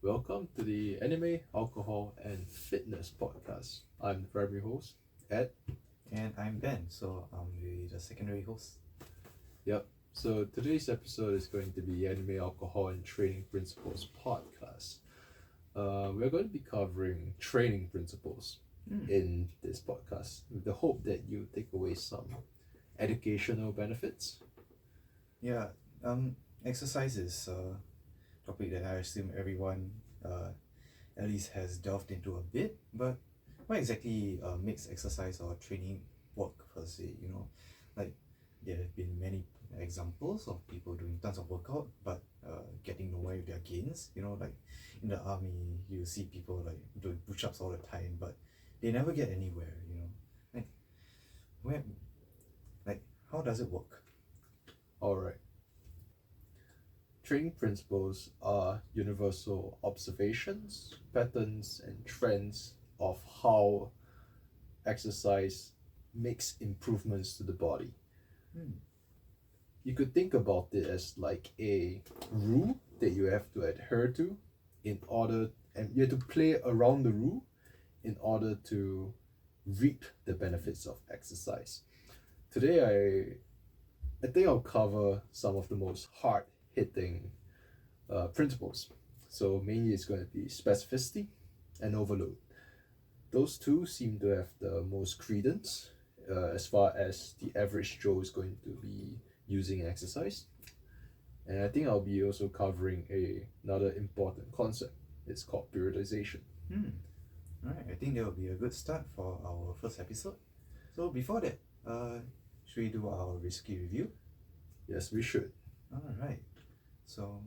Welcome to the Anime, Alcohol, and Fitness podcast. I'm the primary host, Ed. And I'm Ben, so I'm the secondary host. Yep, so today's episode is going to be Anime, Alcohol, and Training Principles podcast. We're going to be covering training principles in this podcast with the hope that you take away some educational benefits. Yeah, exercise is a topic that I assume everyone at least has delved into a bit, but what exactly makes exercise or training work per se? Like there have been many examples of people doing tons of workout but getting nowhere with their gains. Like in the army, you see people like doing push-ups all the time, but they never get anywhere. How does it work? Alright. Training principles are universal observations, patterns, and trends of how exercise makes improvements to the body. You could think about it as like a rule that you have to adhere to and you have to play around the rule in order to reap the benefits of exercise. Today I think I'll cover some of the most hard-hitting principles. So mainly it's going to be specificity and overload. Those two seem to have the most credence as far as the average Joe is going to be using exercise. And I think I'll be also covering another important concept. It's called periodization. Alright, I think that will be a good start for our first episode. So before that, should we do our risky review? Yes, we should. Alright, so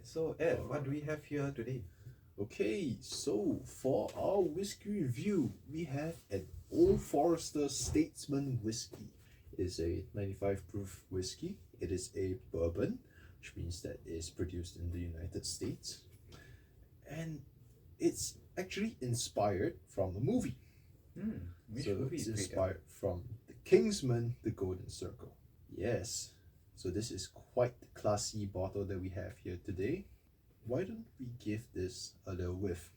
So Ed, what do we have here today? Okay, so for our whiskey review, we have an Old Forester Stateman whiskey. It is a 95 proof whiskey. It is a bourbon, which means that it is produced in the United States. And it's actually inspired from a movie. Which so movie it's is inspired from The Kingsman, The Golden Circle. Yes, so this is quite the classy bottle that we have here today. Why don't we give this a little whiff?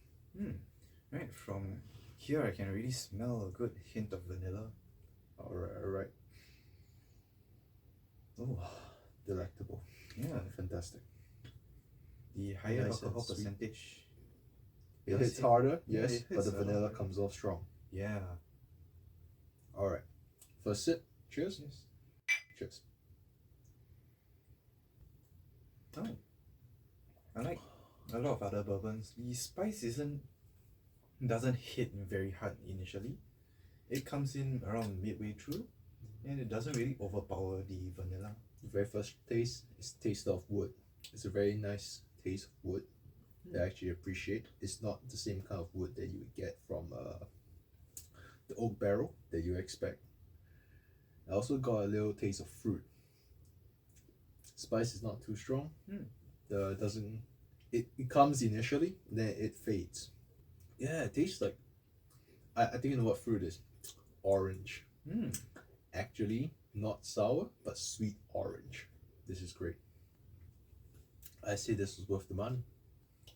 Right, from here I can really smell a good hint of vanilla. Alright. Oh, delectable. Yeah, Fantastic. the higher Nice alcohol and sweet. percentage. It hits harder, yeah, yes, it but hits the a lot vanilla harder. comes off strong. Yeah. Alright, first sip. Cheers. Yes. Cheers. Oh, I like a lot of other bourbons. The spice doesn't hit very hard initially. It comes in around midway through, and it doesn't really overpower the vanilla. The very first taste is taste of wood. It's a very nice taste of wood that I actually appreciate. It's not the same kind of wood that you would get from the oak barrel that you expect. I also got a little taste of fruit. Spice is not too strong. It comes initially, then it fades. Yeah, it tastes like I think you know what fruit is. Orange. Actually, not sour, but sweet orange. This is great. I say this was worth the money.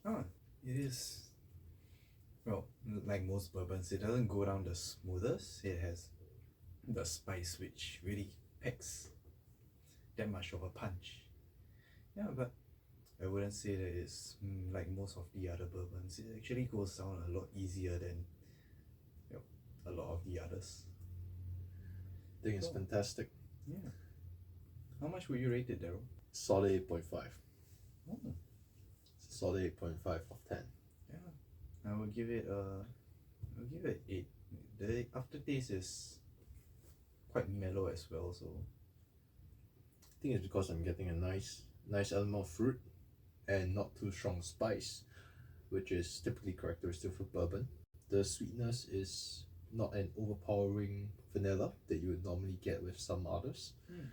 It is. Well, like most bourbons, it doesn't go down the smoothest. It has the spice which really packs that much of a punch. Yeah, but I wouldn't say that it's like most of the other bourbons. It actually goes down a lot easier than a lot of the others. I think it's fantastic. Yeah. How much would you rate it, Daryl? Solid 8.5. Oh. It's a solid 8.5 of 10. Yeah. I will give it 8. The aftertaste is quite mellow as well, so I think it's because I'm getting a nice element of fruit and not too strong spice, which is typically characteristic for bourbon. The sweetness is not an overpowering vanilla that you would normally get with some others. In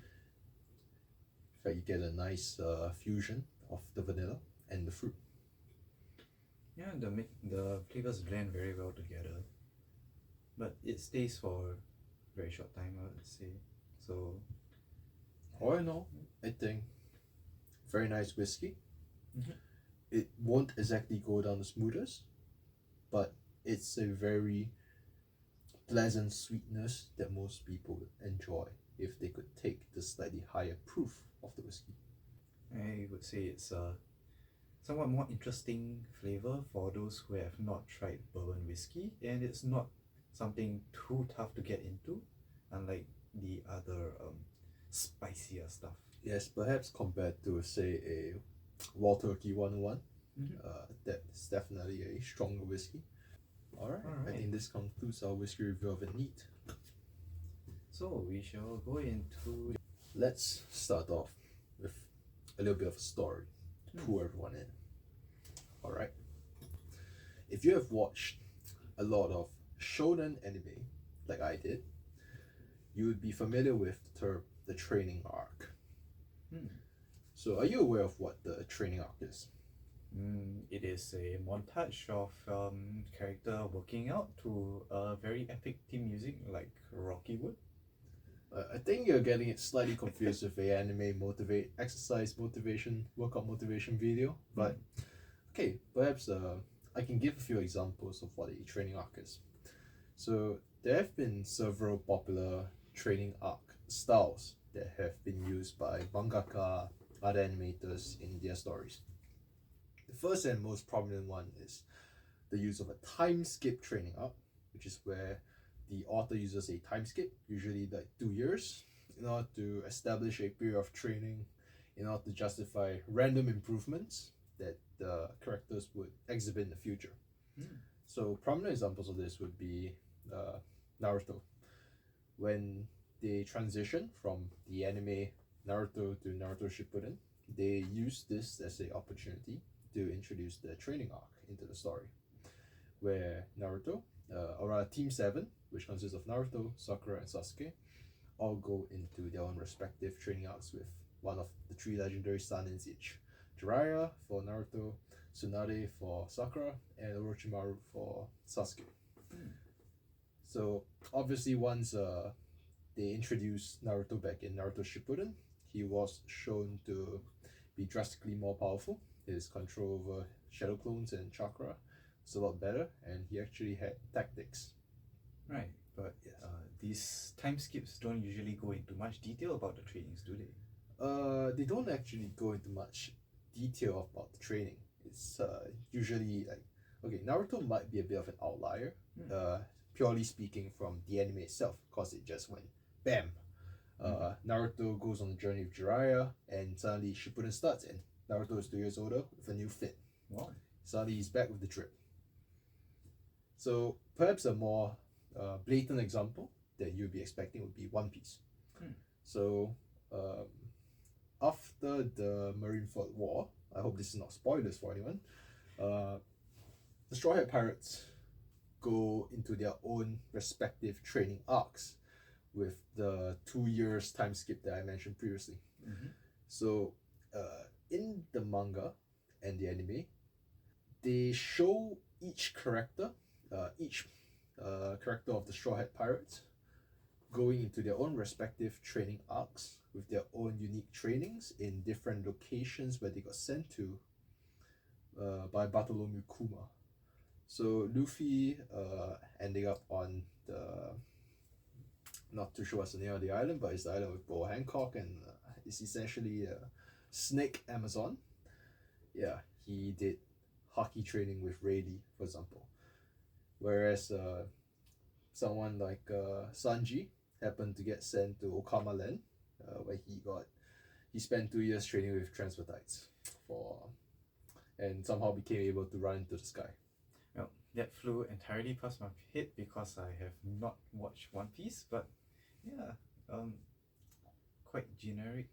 fact, you get a nice fusion of the vanilla and the fruit. Yeah, the flavors blend very well together, but it stays for a very short time, I would say. So, All in all, I think very nice whiskey. Mhm. It won't exactly go down the smoothest, but it's a very pleasant sweetness that most people would enjoy if they could take the slightly higher proof of the whiskey. I would say it's a somewhat more interesting flavor for those who have not tried bourbon whiskey, and it's not something too tough to get into, unlike the other spicier stuff. Yes, perhaps compared to, say, a Wild Turkey 101, that's definitely a stronger whiskey. Alright, I think this concludes our whiskey review of Neat. So we shall go into. Let's start off with a little bit of a story to pull everyone in. Alright. If you have watched a lot of shonen anime, like I did, you would be familiar with the term the training arc. So are you aware of what the training arc is? It is a montage of character working out to a very epic theme music like Rocky would. I think you're getting it slightly confused with a anime exercise motivation, workout motivation video. But okay, perhaps I can give a few examples of what a training arc is. So there have been several popular training arc styles that have been used by mangaka, other animators in their stories. The first and most prominent one is the use of a time skip training arc, which is where the author uses a time skip, usually like 2 years, in order to establish a period of training in order to justify random improvements that the characters would exhibit in the future. So prominent examples of this would be Naruto. When they transition from the anime Naruto to Naruto Shippuden, they use this as an opportunity to introduce the training arc into the story, where Naruto, or rather Team 7, which consists of Naruto, Sakura, and Sasuke, all go into their own respective training arcs with one of the 3 legendary Sanins each. Jiraiya for Naruto, Tsunade for Sakura, and Orochimaru for Sasuke. So obviously once they introduced Naruto back in Naruto Shippuden, he was shown to be drastically more powerful. His control over shadow clones and chakra was a lot better, and he actually had tactics. Right, but these time skips don't usually go into much detail about the trainings, do they? They don't actually go into much detail about the training. It's usually like, okay, Naruto might be a bit of an outlier, purely speaking from the anime itself, because it just went bam. Naruto goes on the journey with Jiraiya, and suddenly Shippuden starts, and Naruto is 2 years older with a new fit. Wow. Suddenly he's back with the drip. So perhaps a more blatant example that you'd be expecting would be One Piece. So after the Marineford War, I hope this is not spoilers for anyone, the Straw Hat Pirates go into their own respective training arcs with the 2 years time skip that I mentioned previously. So in the manga and the anime, they show each character of the Straw Hat Pirates going into their own respective training arcs with their own unique trainings in different locations where they got sent to by Bartholomew Kuma. So Luffy ending up on the, not too sure what's the name of the island, but it's the island with Bo Hancock, and it's essentially a snake Amazon. Yeah, he did hockey training with Rayleigh, for example. Whereas someone like Sanji happened to get sent to Okama Land, where he spent 2 years training with transvestites and somehow became able to run into the sky. Well, that flew entirely past my head because I have not watched One Piece, but yeah, quite generic.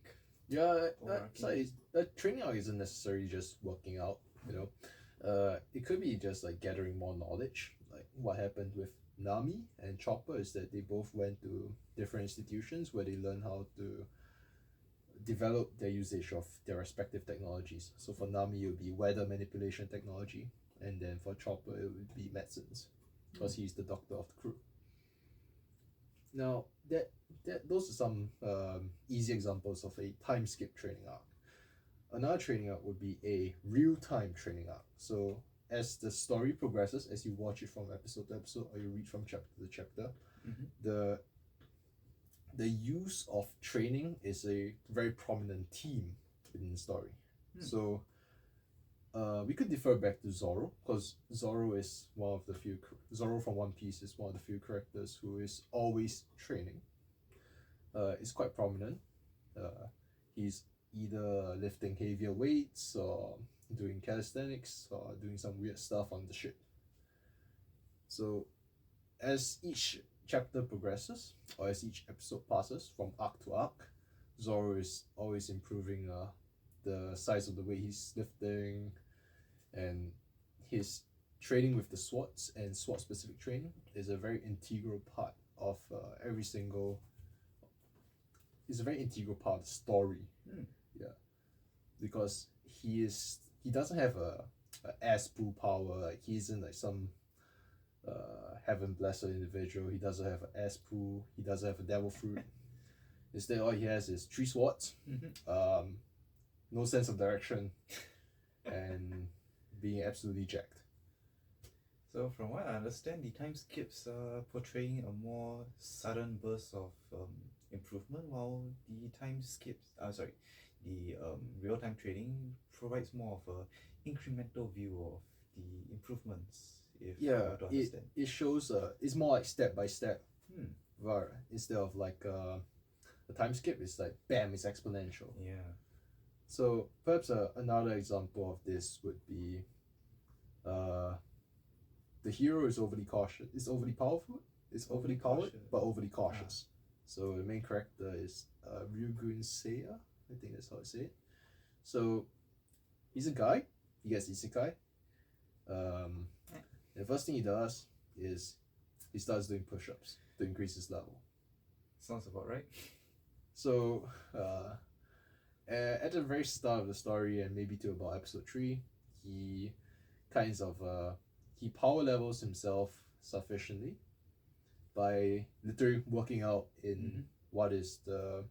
Yeah, that training arc isn't necessarily just working out, you know. It could be just like gathering more knowledge, like what happened with Nami and Chopper is that they both went to different institutions where they learn how to develop their usage of their respective technologies. So for Nami, it would be weather manipulation technology, and then for Chopper, it would be medicines, because he's the doctor of the crew. Now, those are some easy examples of a time skip training arc. Another training arc would be a real-time training arc. So as the story progresses, as you watch it from episode to episode, or you read from chapter to chapter, the use of training is a very prominent theme within the story. So we could defer back to Zoro, because Zoro is one of the few. Zoro from One Piece is one of the few characters who is always training. It's quite prominent. He's either lifting heavier weights or doing calisthenics or doing some weird stuff on the ship. So as each chapter progresses, or as each episode passes from arc to arc, Zoro is always improving the size of the weight he's lifting, and his training with the swords and sword specific training is a very integral part of it's a very integral part of the story. Yeah, because he doesn't have a ass pool power, like he isn't like some heaven blessed individual. He doesn't have an ass pool, he doesn't have a devil fruit. Instead, all he has is 3 swords, no sense of direction, and being absolutely jacked. So from what I understand, the time skips are portraying a more sudden burst of improvement, while the real-time training provides more of a incremental view of the improvements. If I were to understand. It shows it's more like step by step. Right. Instead of like a time skip, it's like bam, it's exponential. Yeah. So perhaps another example of this would be the hero is overly cautious. It's overly powerful. It's overly powered, but overly cautious. So the main character is Ryugun Seiya. I think that's how I say it. So he's a guy. He gets isekai. The first thing he does is he starts doing push-ups to increase his level. Sounds about right. So at the very start of the story, and maybe to about episode 3, he kinds of he power levels himself sufficiently by literally working out in what is the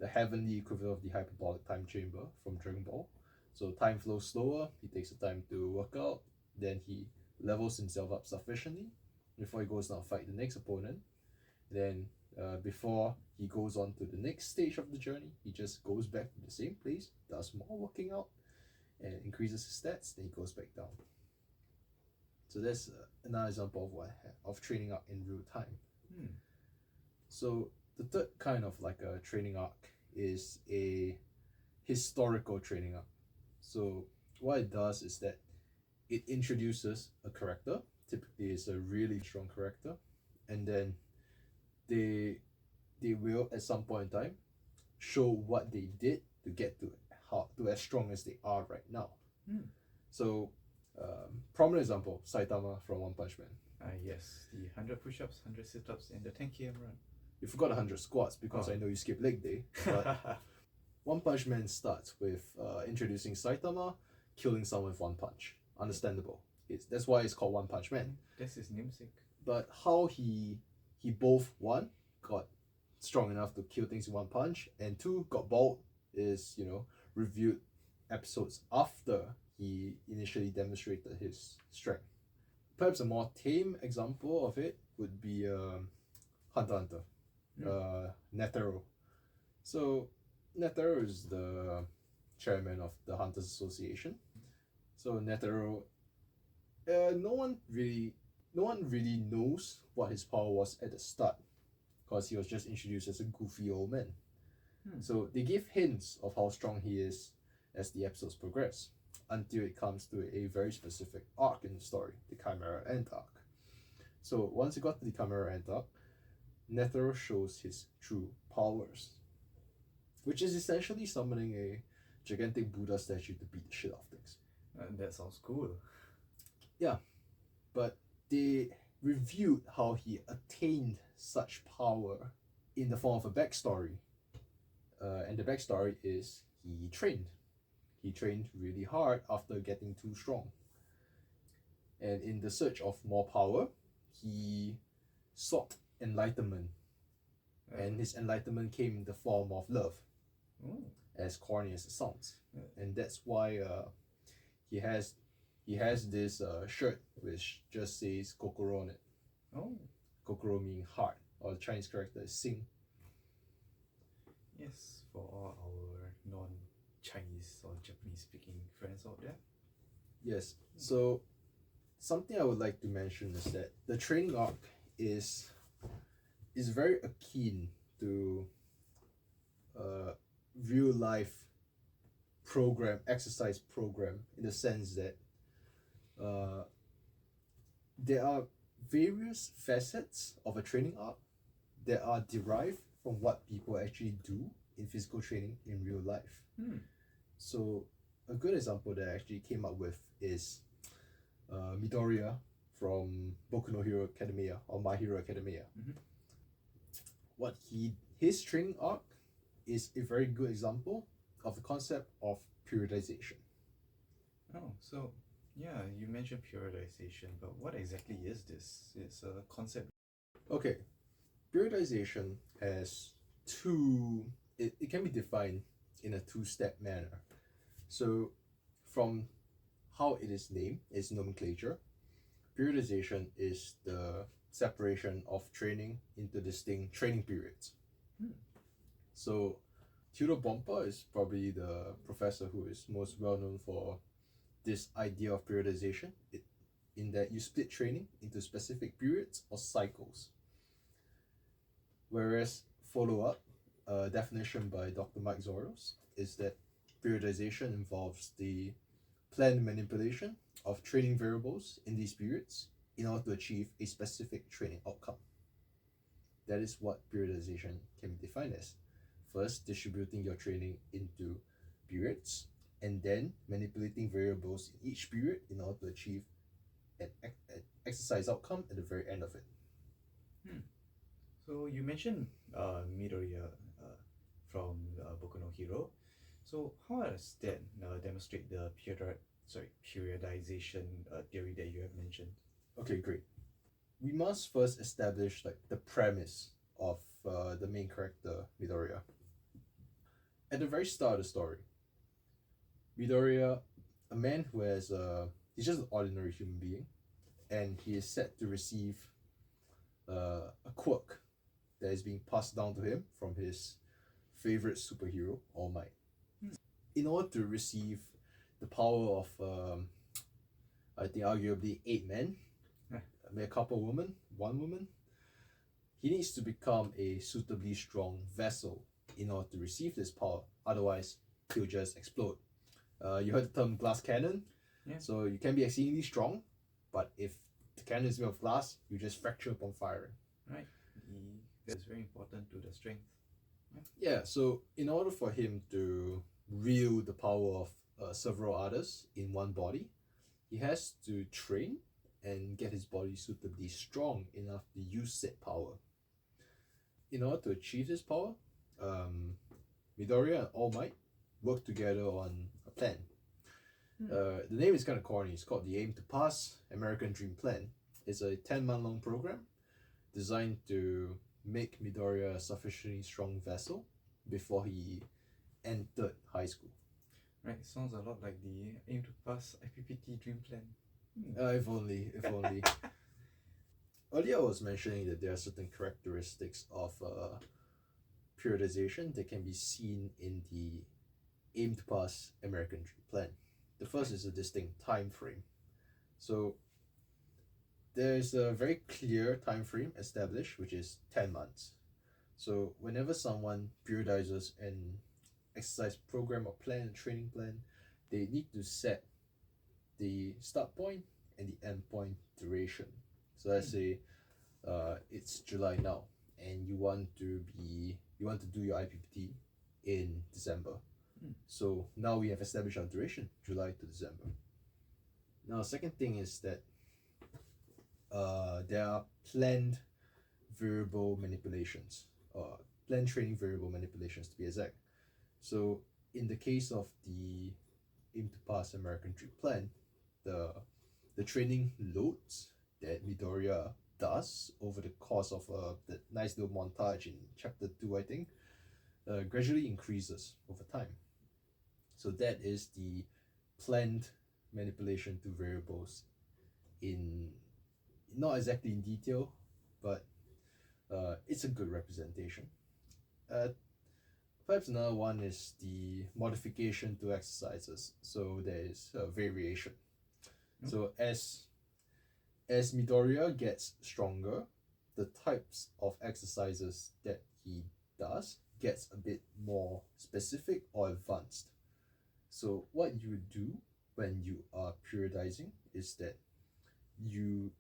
heavenly equivalent of the hyperbolic time chamber from Dragon Ball. So time flows slower, he takes the time to work out, then he levels himself up sufficiently before he goes down to fight the next opponent. Then before he goes on to the next stage of the journey, he just goes back to the same place, does more working out, and increases his stats, then he goes back down. So that's another example of training arc in real time. So the third kind of like a training arc is a historical training arc. So what it does is that it introduces a character, typically it's a really strong character, and then they will at some point in time show what they did to get to as strong as they are right now. So prominent example, Saitama from One Punch Man. Yes, the 100 push-ups, 100 sit-ups, and the 10 km run. You forgot 100 squats because I know you skip leg day. But One Punch Man starts with introducing Saitama killing someone with one punch. Understandable. That's why it's called One Punch Man. That's his namesake. But how he both, one, got strong enough to kill things in one punch, and two, got bald is, reviewed episodes after he initially demonstrated his strength. Perhaps a more tame example of it would be Hunter x Hunter, Netero. So Netero is the chairman of the Hunters Association. So Netero, no one really knows what his power was at the start, because he was just introduced as a goofy old man. So they give hints of how strong he is as the episodes progress, until it comes to a very specific arc in the story, the Chimera Ant arc. So once you got to the Chimera Ant arc, Netero shows his true powers, which is essentially summoning a gigantic Buddha statue to beat the shit out of things. That sounds cool. Yeah, but they reviewed how he attained such power in the form of a backstory. And the backstory is he trained. He trained really hard after getting too strong. And in the search of more power, he sought enlightenment. And his enlightenment came in the form of love, as corny as it sounds. And that's why he has this shirt which just says Kokoro on it. Kokoro meaning heart, or the Chinese character is Sing. Yes, for all our non-Chinese or Japanese-speaking friends out there. Yes, so something I would like to mention is that the training arc is very akin to real life exercise program, in the sense that there are various facets of a training arc that are derived from what people actually do in physical training in real life. So a good example that I actually came up with is Midoriya from Boku no Hero Academia, or My Hero Academia. His training arc is a very good example of the concept of periodization. So yeah, you mentioned periodization, but what exactly is this? It's a concept. Okay, periodization has it can be defined in a two-step manner. So from how it is named, its nomenclature, periodization is the separation of training into distinct training periods. So Theodore Bompa is probably the professor who is most well known for this idea of periodization, in that you split training into specific periods or cycles. Whereas follow-up definition by Dr. Mike Zoros is that periodization involves the planned manipulation of training variables in these periods in order to achieve a specific training outcome. That is what periodization can be defined as. First, distributing your training into periods, and then manipulating variables in each period in order to achieve an exercise outcome at the very end of it. So you mentioned Midoriya from Boku no Hero. So how does that demonstrate the periodization theory that you have mentioned? Okay, great. We must first establish the premise of the main character, Midoriya. At the very start of the story, Midoriya, a man who has he's just an ordinary human being, and he is set to receive a quirk that is being passed down to him from his favorite superhero, All Might. In order to receive the power of, I think arguably 8 men, a couple women, 1 woman, he needs to become a suitably strong vessel in order to receive this power. Otherwise, he'll just explode. You heard the term glass cannon? Yeah. So you can be exceedingly strong, but if the cannon is made of glass, you just fracture upon firing. Right. That's very important to the strength. Yeah, so in order for him to wield the power of several others in one body, he has to train and get his body suitably strong enough to use said power. In order to achieve this power, Midoriya and All Might work together on a plan. The name is kind of corny. It's called the Aim to Pass American Dream Plan. It's a 10-month long program designed to make Midoriya a sufficiently strong vessel before he entered high school. Right, sounds a lot like the Aim to Pass IPPT Dream Plan. If only. Earlier I was mentioning that there are certain characteristics of periodization that can be seen in the Aim to Pass American Dream Plan. The first is a distinct time frame. So there's a very clear time frame established, which is 10 months. So whenever someone periodizes an exercise program or plan, a training plan, they need to set the start point and the end point duration. So let's say it's July now, and you want to do your IPPT in December. So now we have established our duration, July to December. Now, second thing is that there are planned variable manipulations, planned training variable manipulations to be exact. So in the case of the aim to pass American Trip plan, the training loads that Midoriya does over the course of the nice little montage in chapter 2, I think, gradually increases over time. So that is the planned manipulation to variables in not exactly in detail, but it's a good representation. Perhaps another one is the modification to exercises. So there is a variation. So as Midoriya gets stronger, the types of exercises that he does gets a bit more specific or advanced. So what you do when you are periodizing is that you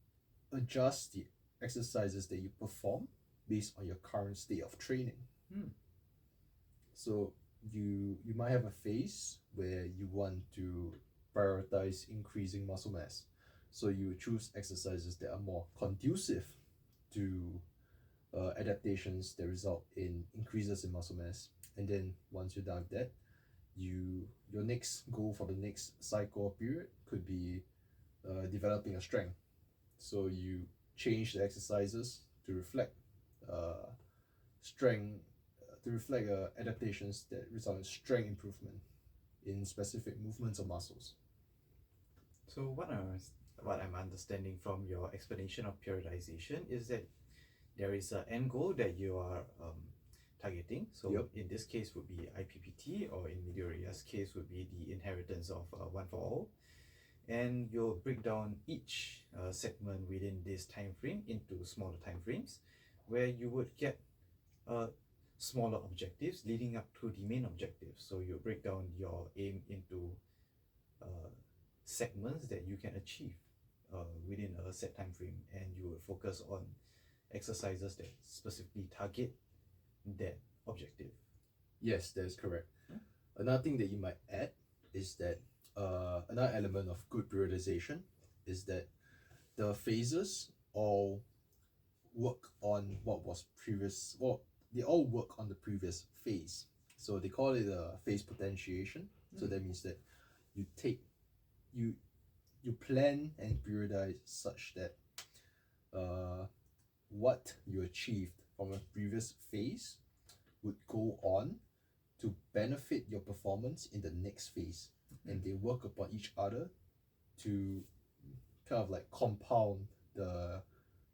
adjust the exercises that you perform based on your current state of training. So you might have a phase where you want to prioritize increasing muscle mass. So you choose exercises that are more conducive to adaptations that result in increases in muscle mass. And then once you're done with that, your next goal for the next cycle or period could be developing a strength. So you change the exercises to reflect strength, to reflect adaptations that result in strength improvement in specific movements of muscles. So what I'm understanding from your explanation of periodization is that there is an end goal that you are targeting. So in this case would be IPPT, or in Midoriya's case would be the inheritance of one for all. And you'll break down each segment within this time frame into smaller time frames, where you would get smaller objectives leading up to the main objective. So you break down your aim into segments that you can achieve within a set time frame, and you would focus on exercises that specifically target that objective. Yes, that is correct. Another thing that you might add is that another element of good periodization is that the phases all work on what was previous, well, they all work on the previous phase. So they call it a phase potentiation. So that means that you plan and periodize such that what you achieved from a previous phase would go on to benefit your performance in the next phase. And they work upon each other to kind of like compound the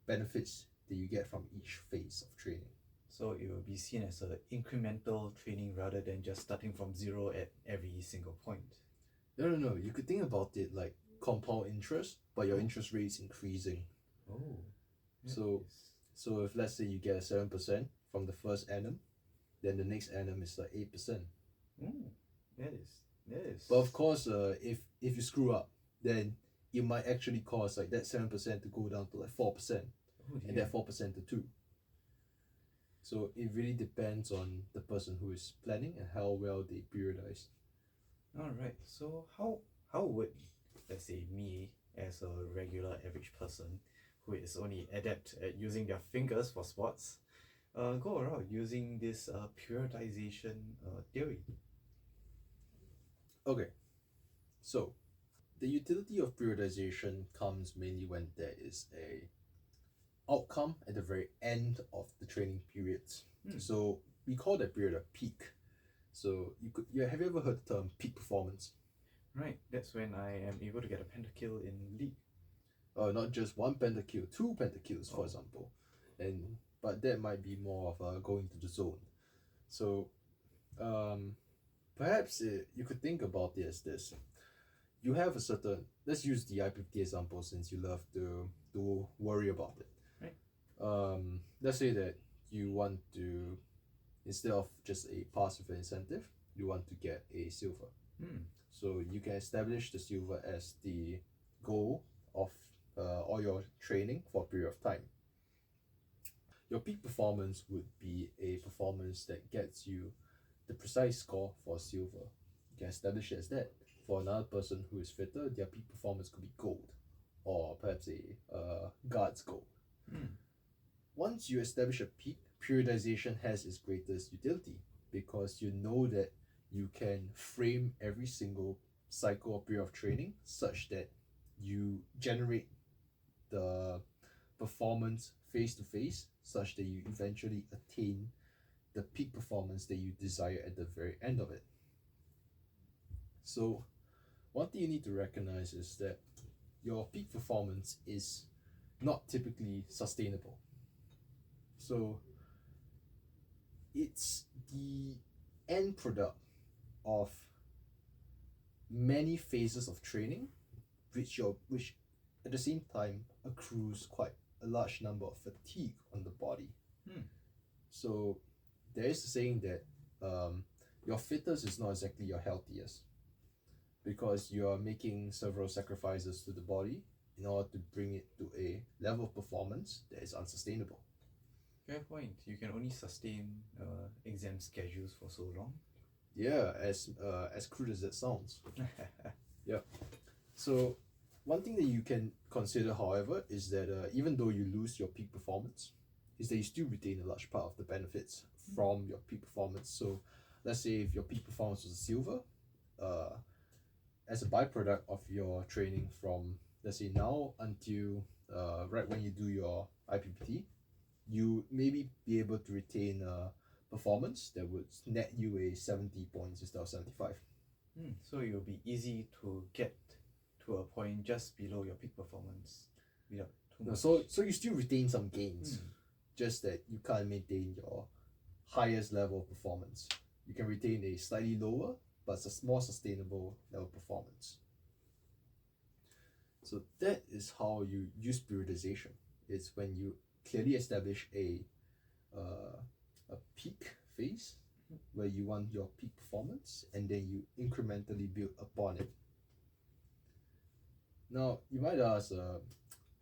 benefits that you get from each phase of training. So it will be seen as an incremental training rather than just starting from zero at every single point. No. You could think about it like compound interest, but your interest rate is increasing. So if let's say you get a 7% from the first annum, then the next annum is like 8%. That is. But of course, if you screw up, then it might actually cause like that 7% to go down to like 4%, and that 4% to 2. So it really depends on the person who is planning and how well they periodize. Alright, so how would, let's say, me as a regular average person who is only adept at using their fingers for sports go around using this periodization theory? Okay, so the utility of periodization comes mainly when there is a outcome at the very end of the training periods. So we call that period a peak. So have you ever heard the term peak performance? Right, that's when I am able to get a pentakill in league. Not just one pentakill, 2 pentakills, for example. But that might be more of going to the zone. So perhaps you could think about it as this. You have a certain, let's use the IPPT example since you love to worry about it. Right. Let's say that you want to, instead of just a pass with an incentive, you want to get a silver. So you can establish the silver as the goal of all your training for a period of time. Your peak performance would be a performance that gets you the precise score for silver. You can establish it as that. For another person who is fitter, their peak performance could be gold, or perhaps a guard's gold. Once you establish a peak, periodization has its greatest utility because you know that you can frame every single cycle or period of training such that you generate the performance face to face such that you eventually attain the peak performance that you desire at the very end of it. So one thing you need to recognize is that your peak performance is not typically sustainable. So it's the end product of many phases of training which at the same time accrues quite a large number of fatigue on the body. So there is a saying that your fittest is not exactly your healthiest because you are making several sacrifices to the body in order to bring it to a level of performance that is unsustainable. Fair point. You can only sustain exam schedules for so long. Yeah, as crude as that sounds. Yeah. So one thing that you can consider, however, is that even though you lose your peak performance, is that you still retain a large part of the benefits from your peak performance. So let's say if your peak performance was a silver, as a byproduct of your training from, let's say, now until right when you do your IPPT, you maybe be able to retain performance that would net you a 70 points instead of 75. So it will be easy to get to a point just below your peak performance without too much. So you still retain some gains, just that you can't maintain your highest level of performance. You can retain a slightly lower but a more sustainable level of performance. So that is how you use periodization. It's when you clearly establish a peak phase where you want your peak performance and then you incrementally build upon it. Now you might ask,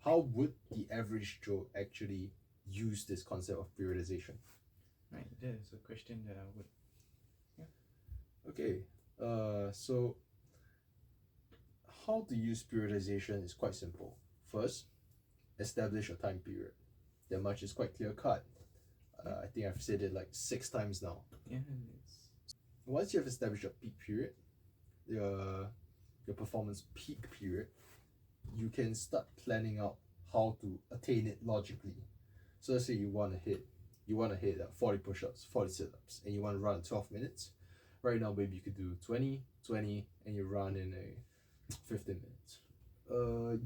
how would the average Joe actually use this concept of periodization? Right, that is a question that I would. Okay, so how to use periodization is quite simple. First, establish a time period. That much is quite clear cut. I think I've said it like 6 times now. Yeah, Once you have established a peak period, your performance peak period, you can start planning out how to attain it logically. So let's say you want to hit 40 push-ups, 40 sit-ups, and you want to run 12 minutes. Right now, maybe you could do 20, and you run in a 15 minutes.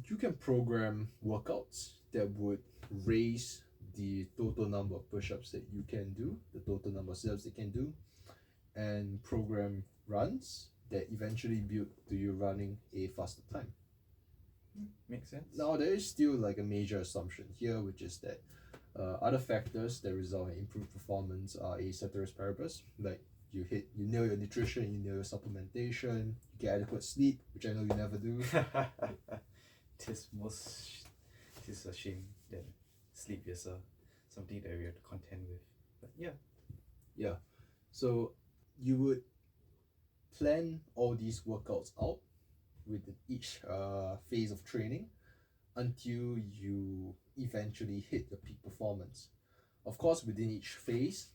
You can program workouts that would raise the total number of push-ups that you can do, the total number of sit-ups that you can do, and program runs that eventually build to you running a faster time. Makes sense. Now there is still like a major assumption here, which is that other factors that result in improved performance are a ceteris paribus, like you nail your nutrition, you nail your supplementation, you get adequate sleep, which I know you never do. Tis a shame that sleep is something that we have to contend with. But yeah. So you would plan all these workouts out with each phase of training until you eventually hit your peak performance. Of course, within each phase,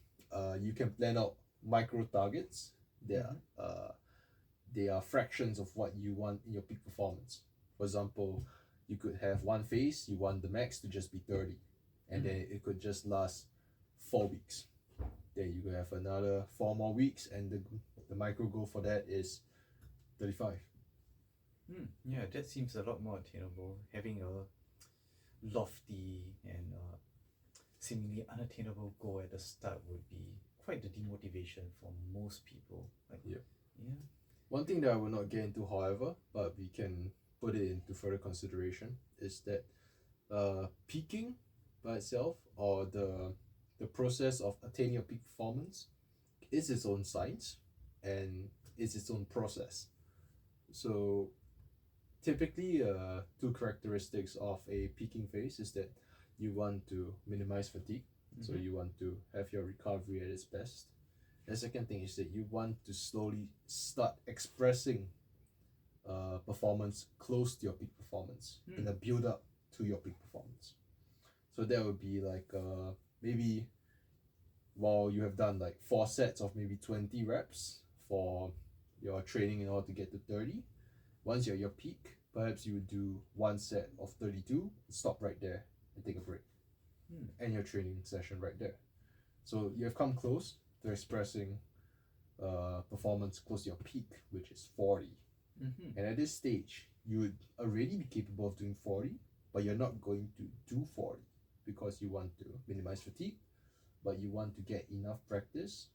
you can plan out micro targets. They are fractions of what you want in your peak performance. For example, you could have one phase, you want the max to just be 30, and then it could just last 4 weeks. Then you could have another 4 more weeks, and the micro goal for that is 35. Yeah, that seems a lot more attainable. Having a lofty and seemingly unattainable goal at the start would be quite the demotivation for most people. Yeah. Yeah. One thing that I will not get into, however, but we can put it into further consideration, is that peaking by itself, or the process of attaining a peak performance, is its own science and is its own process. So typically, 2 characteristics of a peaking phase is that you want to minimize fatigue, so you want to have your recovery at its best. The second thing is that you want to slowly start expressing performance close to your peak performance in a build up to your peak performance. So that would be like maybe while you have done like 4 sets of maybe 20 reps for your training in order to get to 30. Once you're at your peak, perhaps you would do 1 set of 32, stop right there and take a break. And your training session right there. So you have come close to expressing performance close to your peak, which is 40. And at this stage, you would already be capable of doing 40, but you're not going to do 40 because you want to minimize fatigue, but you want to get enough practice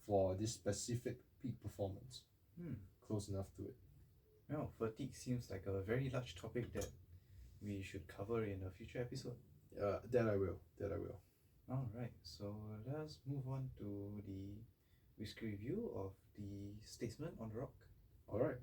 for this specific peak performance. Close enough to it. Well, fatigue seems like a very large topic that we should cover in a future episode. That I will. Alright, so let's move on to the whiskey review of the Stateman on the Rock. Alright.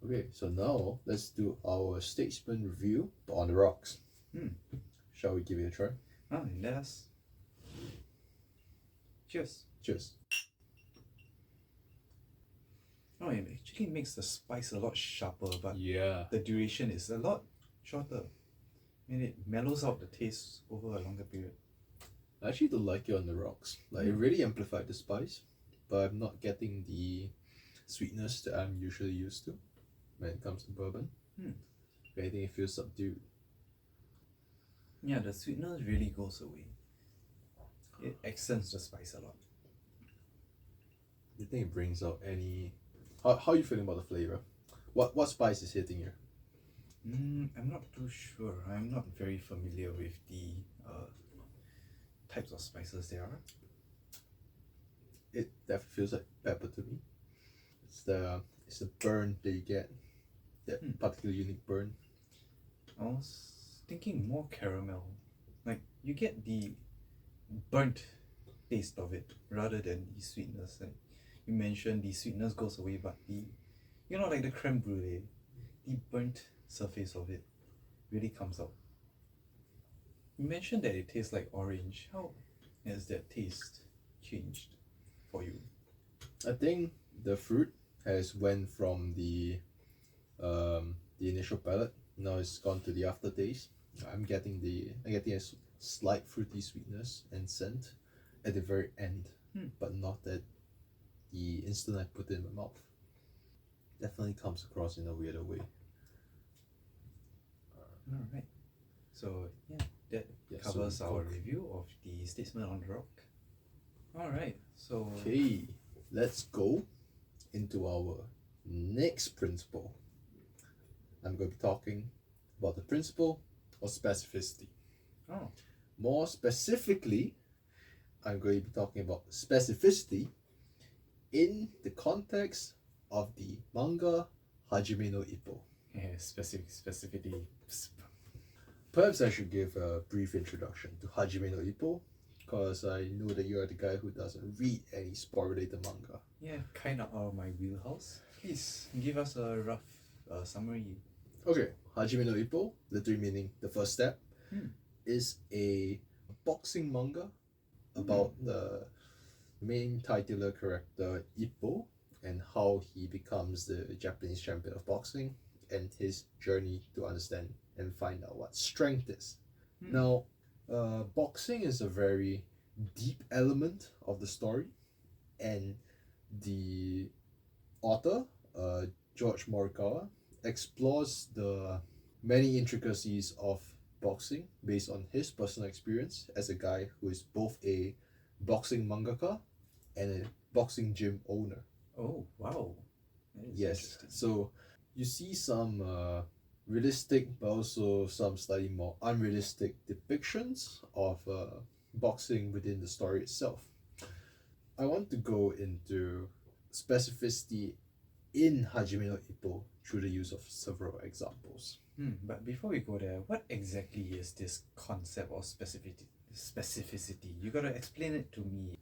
Okay, so now let's do our Stateman review on the rocks. Shall we give it a try? Let us. Cheers. Cheers. Oh, it actually makes the spice a lot sharper, but Yeah. the duration is a lot shorter. And it mellows out the taste over a longer period. I actually don't like it on the rocks. Like, it really amplified the spice, but I'm not getting the sweetness that I'm usually used to when it comes to bourbon. I think it feels subdued. Yeah, the sweetness really goes away. It accents the spice a lot. Do you think it brings out any... How are you feeling about the flavour? What spice is hitting you? I'm not too sure. I'm not very familiar with the types of spices there are. It definitely feels like pepper to me. It's the burn that you get. That particularly unique burn. I was thinking more caramel. Like, you get the burnt taste of it rather than the sweetness. Like you mentioned, the sweetness goes away, but like the creme brulee, the burnt surface of it really comes out. You mentioned that it tastes like orange. How has that taste changed for you? I think the fruit has went from the initial palate. Now it's gone to the aftertaste. I'm getting a slight fruity sweetness and scent at the very end, but not at the instant I put it in my mouth. Definitely comes across in a weirder way. Alright. So that covers our review of the Stateman on the Rock. Alright, so okay, let's go into our next principle. I'm going to be talking about the principle of specificity. More specifically, I'm going to be talking about specificity in the context of the manga Hajime no Ippo. Specificity. Perhaps I should give a brief introduction to Hajime no Ippo, because I know that you are the guy who doesn't read any sport-related manga. Yeah, kind of out of my wheelhouse. Please give us a rough summary. Okay, Hajime no Ippo, literally meaning the first step, is a boxing manga about the main titular character Ippo and how he becomes the Japanese champion of boxing and his journey to understand and find out what strength is. Now, boxing is a very deep element of the story, and the author, George Morikawa, explores the many intricacies of boxing based on his personal experience as a guy who is both a boxing mangaka and a boxing gym owner. Oh, wow. Yes, so you see some realistic but also some slightly more unrealistic depictions of boxing within the story itself. I want to go into specificity in Hajime no Ippo through the use of several examples. But before we go there, what exactly is this concept of specificity? You gotta explain it to me.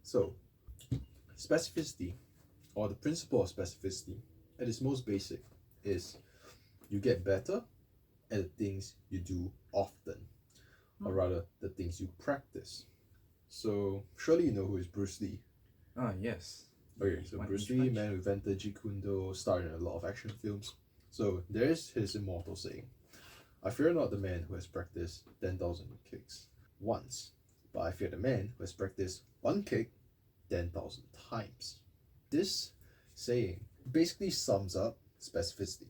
So, specificity, or the principle of specificity, at its most basic, is you get better at the things you do often, or rather, the things you practice. So, surely you know who is Bruce Lee. Yes. Okay, so Bruce Lee, man who invented Jeet Kune Do, starred in a lot of action films. So, there's his immortal saying, I fear not the man who has practiced 10,000 kicks once, but I fear the man who has practiced one kick 10,000 times. This saying basically sums up specificity.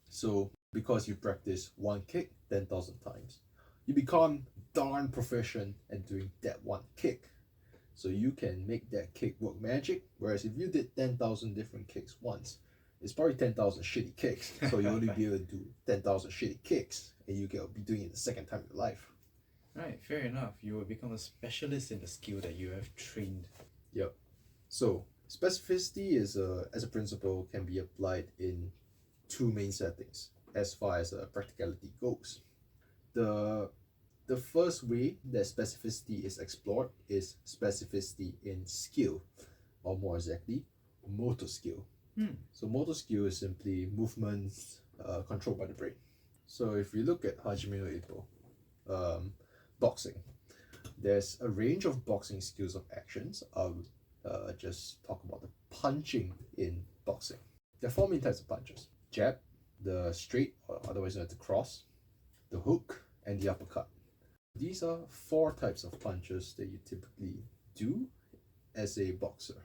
So, because you practice one kick 10,000 times, you become darn proficient at doing that one kick. So you can make that kick work magic, whereas if you did 10,000 different kicks once, it's probably 10,000 shitty kicks. So you only be able to do 10,000 shitty kicks, and you can be doing it the second time in your life. Right, fair enough. You will become a specialist in the skill that you have trained. Yep. So specificity as a principle can be applied in two main settings as far as practicality goes. The first way that specificity is explored is specificity in skill, or more exactly, motor skill. So motor skill is simply movements controlled by the brain. So if you look at Hajime no Ippo, boxing, there's a range of boxing skills of actions. I'll just talk about the punching in boxing. There are four main types of punches: jab, the straight, or otherwise known as the cross, the hook, and the uppercut. These are four types of punches that you typically do as a boxer.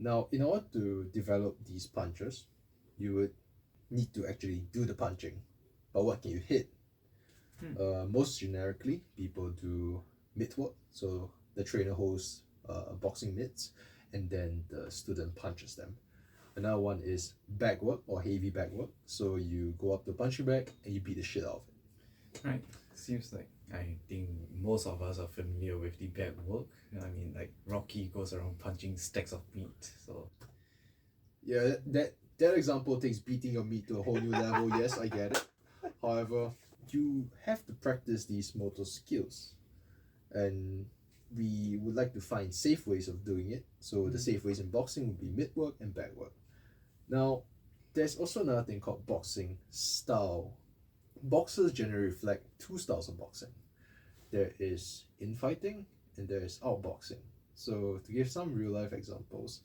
Now, in order to develop these punches, you would need to actually do the punching. But what can you hit? Most generically, people do mitt work. So the trainer holds boxing mitts, and then the student punches them. Another one is bag work or heavy bag work. So you go up to a punching bag and you beat the shit out of it. Right. Seems like I think most of us are familiar with the bag work. I mean, like Rocky goes around punching stacks of meat. So yeah, that example takes beating your meat to a whole new level. Yes, I get it. However, you have to practice these motor skills, and we would like to find safe ways of doing it. So the safe ways in boxing would be mitt work and bag work. Now, there's also another thing called boxing style. Boxers generally reflect two styles of boxing. There is infighting and there is outboxing. So to give some real life examples,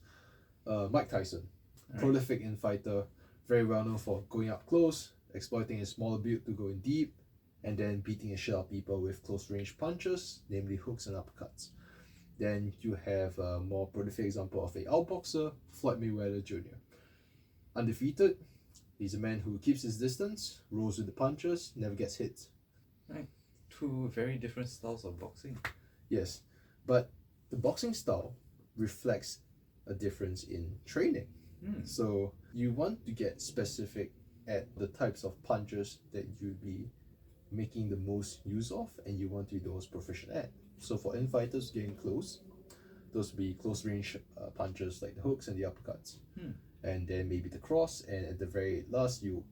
Mike Tyson, prolific infighter, very well known for going up close, exploiting his smaller build to go in deep, and then beating the shit out of people with close range punches, namely hooks and uppercuts. Then you have a more prolific example of a outboxer, Floyd Mayweather Jr. Undefeated, he's a man who keeps his distance, rolls with the punches, never gets hit. Right. Two very different styles of boxing. Yes, but the boxing style reflects a difference in training. So you want to get specific at the types of punches that you'd be making the most use of, and you want to be the most proficient at. So for infighters getting close, those would be close range punches like the hooks and the uppercuts. And then maybe the cross, and at the very last you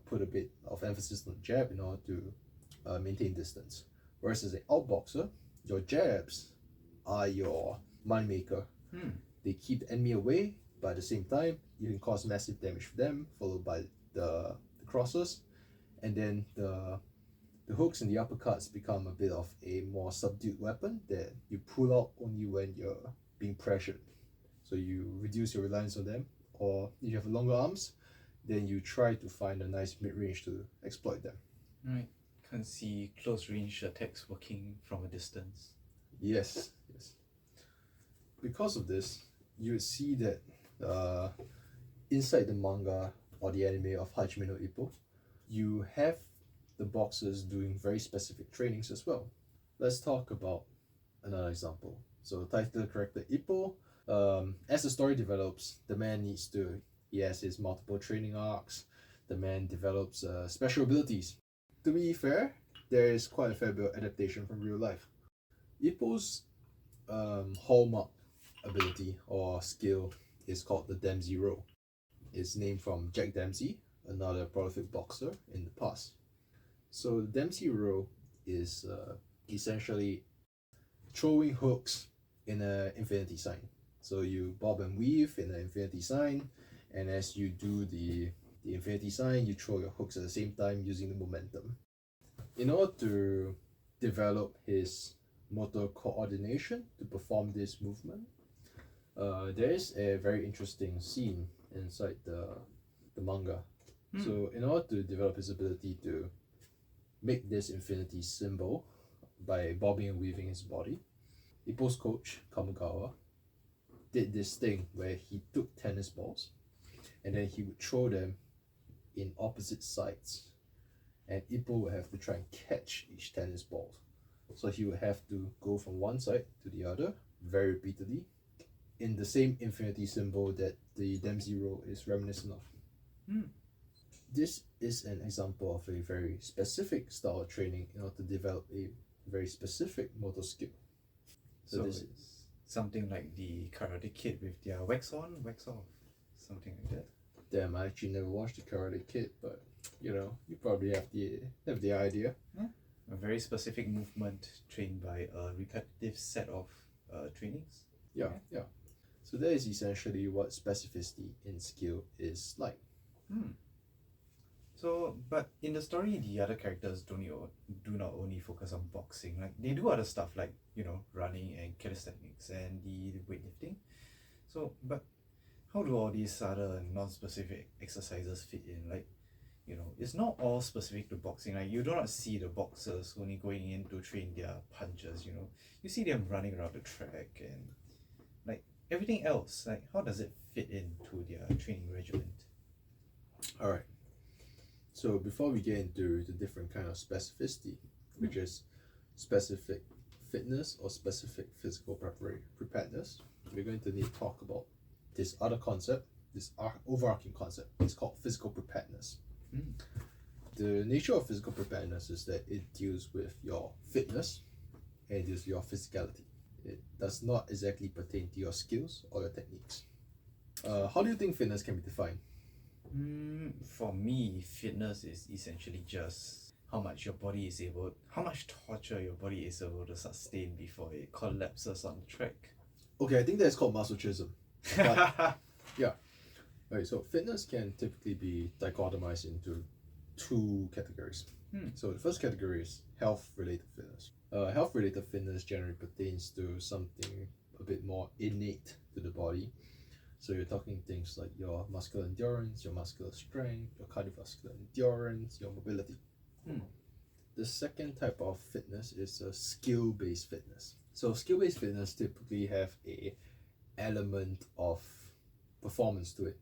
put a bit of emphasis on the jab in order to maintain distance. Whereas as an outboxer, your jabs are your moneymaker. They keep the enemy away, but at the same time you can cause massive damage for them, followed by the crosses, and then the hooks and the uppercuts become a bit of a more subdued weapon that you pull out only when you're being pressured. So you reduce your reliance on them, or if you have longer arms, then you try to find a nice mid-range to exploit them. Right. Can't see close range attacks working from a distance. Yes. Because of this, you would see that inside the manga or the anime of Hajime no Ippo, you have the boxers doing very specific trainings as well. Let's talk about another example. So title character Ippo, as the story develops, the man he has his multiple training arcs, the man develops special abilities. To be fair, there is quite a fair bit of adaptation from real life. Ippo's hallmark ability or skill is called the Dempsey roll. It's named from Jack Dempsey, another prolific boxer in the past. So the Dempsey roll is essentially throwing hooks in an infinity sign. So you bob and weave in an infinity sign, and as you do the the infinity sign, you throw your hooks at the same time using the momentum. In order to develop his motor coordination to perform this movement, there is a very interesting scene inside the manga. So in order to develop his ability to make this infinity symbol by bobbing and weaving his body, Ippo's coach, Kamugawa, did this thing where he took tennis balls and then he would throw them in opposite sides, and Ippo would have to try and catch each tennis ball. So he would have to go from one side to the other very repeatedly in the same infinity symbol that the Dempsey roll is reminiscent of. This is an example of a very specific style of training in order to develop a very specific motor skill. So this is something like the Karate Kid with their wax on, wax off, something like that. Damn, I actually never watched the Karate Kid, but you probably have the idea. A very specific movement trained by a repetitive set of trainings. Yeah. So that is essentially what specificity in skill is like. So, but in the story, the other characters do not only focus on boxing. Like they do other stuff like running and calisthenics and the weightlifting. So, but how do all these other non-specific exercises fit in? Like, it's not all specific to boxing. Like you do not see the boxers only going in to train their punches. You see them running around the track and like everything else. Like how does it fit into their training regimen? All right. So before we get into the different kind of specificity, which is specific fitness or specific physical preparedness, we're going to need to talk about this other concept, this overarching concept. It's called physical preparedness. The nature of physical preparedness is that it deals with your fitness and it deals with your physicality. It does not exactly pertain to your skills or your techniques. How do you think fitness can be defined? For me, fitness is essentially just how much torture your body is able to sustain before it collapses on the track. Okay, I think that's called masochism. But, yeah. Right, so fitness can typically be dichotomized into two categories. So the first category is health-related fitness. Health-related fitness generally pertains to something a bit more innate to the body. So you're talking things like your muscular endurance, your muscular strength, your cardiovascular endurance, your mobility. The second type of fitness is a skill-based fitness. So skill-based fitness typically have a element of performance to it.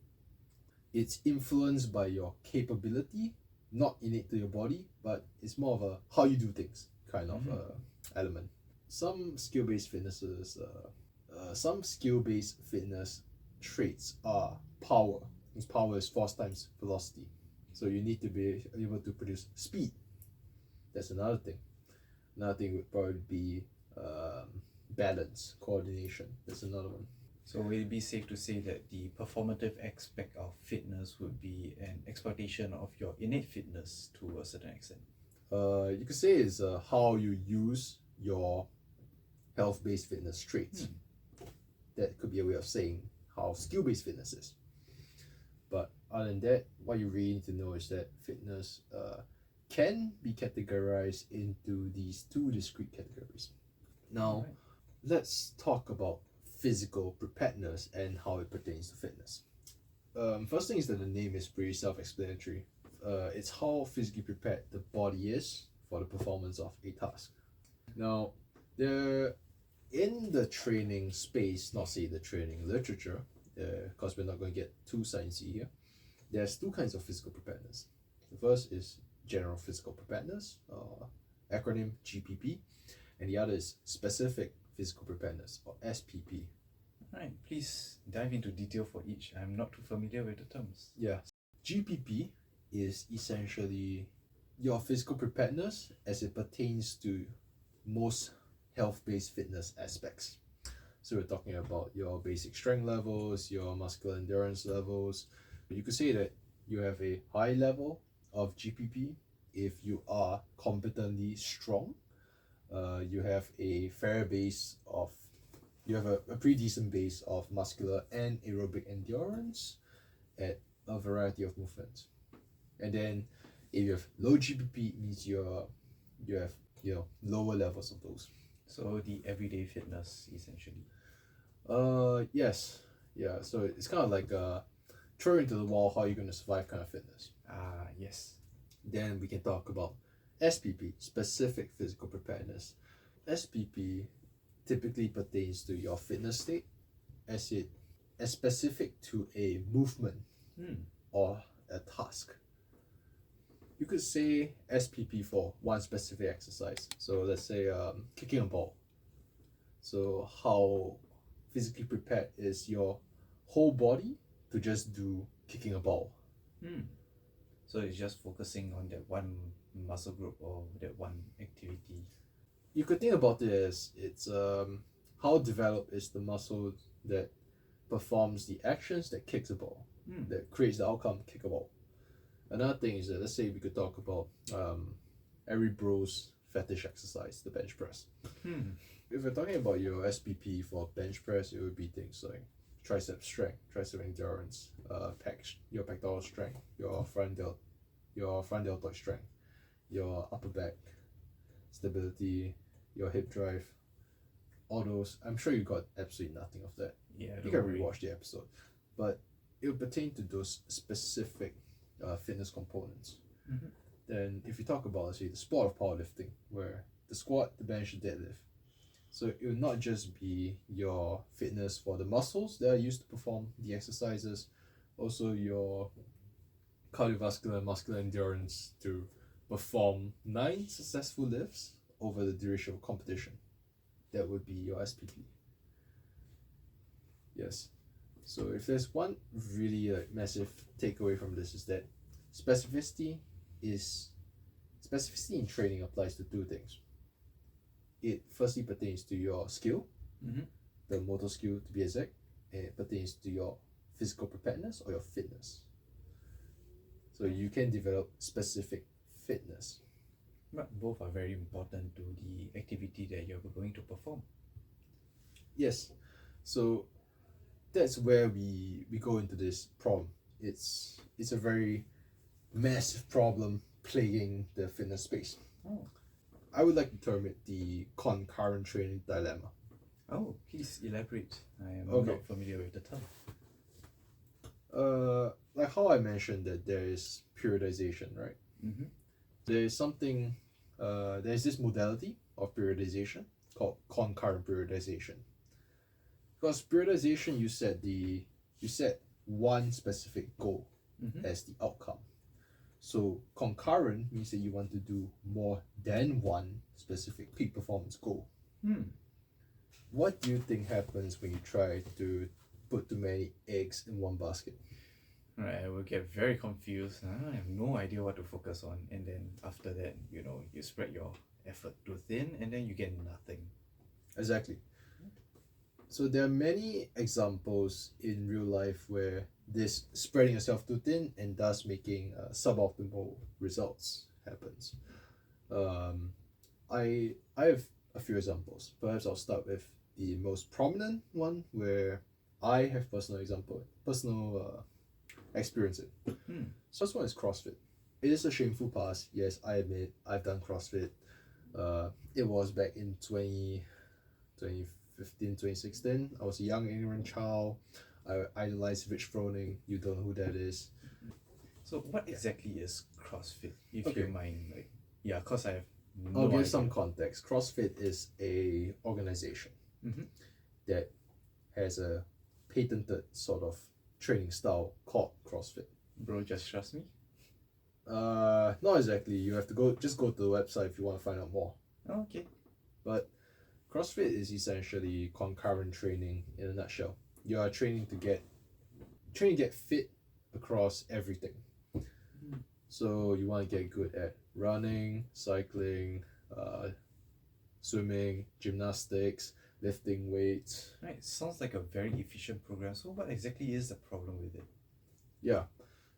It's influenced by your capability, not innate to your body, but it's more of a how you do things kind of element. Some skill-based fitness traits are power. Because power is force times velocity. So you need to be able to produce speed. That's another thing. Another thing would probably be balance, coordination. That's another one. So will it be safe to say that the performative aspect of fitness would be an exploitation of your innate fitness to a certain extent? You could say it's how you use your health-based fitness traits. That could be a way of saying how skill-based fitness is. But other than that, what you really need to know is that fitness can be categorized into these two discrete categories. Now, let's talk about physical preparedness and how it pertains to fitness. First thing is that the name is pretty self-explanatory. It's how physically prepared the body is for the performance of a task. Now, in the training space, not say the training literature, because we're not going to get too sciencey here, there's two kinds of physical preparedness. The first is general physical preparedness, acronym GPP, and the other is specific physical preparedness, or SPP. Right, please dive into detail for each. I'm not too familiar with the terms. Yeah, GPP is essentially your physical preparedness as it pertains to most health-based fitness aspects. So we're talking about your basic strength levels, your muscular endurance levels. You could say that you have a high level of GPP if you are competently strong. You have a pretty decent base of muscular and aerobic endurance at a variety of movements. And then if you have low GPP, it means you have lower levels of those. So the everyday fitness essentially. Yes. Yeah, so it's kind of like throw into the wall, how you're going to survive kind of fitness. Yes. Then we can talk about SPP, specific physical preparedness. SPP typically pertains to your fitness state as specific to a movement or a task. You could say SPP for one specific exercise. So let's say kicking a ball. So how physically prepared is your whole body to just do kicking a ball? So it's just focusing on that one muscle group or that one activity. You could think about it as it's how developed is the muscle that performs the actions that kicks a ball, that creates the outcome, kick a ball. Another thing is that, let's say we could talk about every bro's fetish exercise, the bench press. If we're talking about your SPP for bench press, it would be things like tricep strength, tricep endurance, your pectoral strength, your front deltoid strength, your upper back stability, your hip drive, all those. I'm sure you got absolutely nothing of that. Yeah, you can rewatch the episode, but it will pertain to those specific fitness components. Then if you talk about, let's say, the sport of powerlifting, where the squat, the bench, the deadlift, so it will not just be your fitness for the muscles that are used to perform the exercises, also your cardiovascular and muscular endurance to perform 9 successful lifts over the duration of competition. That would be your SPP. Yes. So if there's one really massive takeaway from this, is that specificity in training applies to 2 things. It firstly pertains to your skill, the motor skill to be exact, and it pertains to your physical preparedness or your fitness. So you can develop specific fitness. But both are very important to the activity that you're going to perform. Yes. So that's where we go into this problem. It's a very massive problem plaguing the fitness space. I would like to term it the concurrent training dilemma. Oh, please elaborate. I am not familiar with the term. Like how I mentioned that there is periodization, right? There is something, there's this modality of periodization called concurrent periodization. Because periodization, you set one specific goal as the outcome. So concurrent means that you want to do more than one specific peak performance goal. What do you think happens when you try to put too many eggs in one basket? Right, I will get very confused. I have no idea what to focus on, and then after that, you spread your effort too thin, and then you get nothing. Exactly. So there are many examples in real life where this spreading yourself too thin and thus making suboptimal results happens. I have a few examples. Perhaps I'll start with the most prominent one where I have personal experience it. So this one is CrossFit. It is a shameful past. Yes, I admit I've done CrossFit. It was back in 2015, 2016. I was a young ignorant child. I idolized Rich Froning. You don't know who that is. So what exactly is CrossFit, if you mind? Because I have no I'll give idea. some context. CrossFit is a organization that has a patented sort of training style called CrossFit. Bro, just trust me? Not exactly. You have to go to the website if you want to find out more. Oh, okay. But CrossFit is essentially concurrent training in a nutshell. You are training to get fit across everything. So you want to get good at running, cycling, swimming, gymnastics, lifting weights. Right, sounds like a very efficient program. So what exactly is the problem with it? Yeah.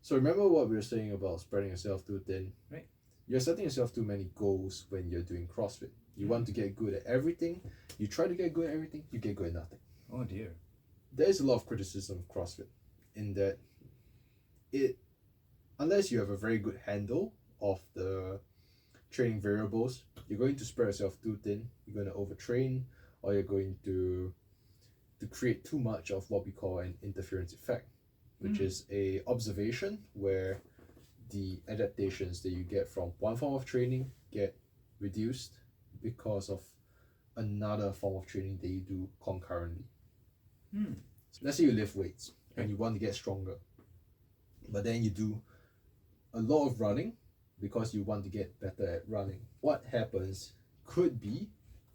So remember what we were saying about spreading yourself too thin? Right. You're setting yourself too many goals when you're doing CrossFit. You want to get good at everything. You try to get good at everything, you get good at nothing. Oh dear. There is a lot of criticism of CrossFit in that unless you have a very good handle of the training variables, you're going to spread yourself too thin, you're going to overtrain, or you're going to create too much of what we call an interference effect, which is a observation where the adaptations that you get from one form of training get reduced because of another form of training that you do concurrently. So let's say you lift weights and you want to get stronger, but then you do a lot of running because you want to get better at running. What happens could be,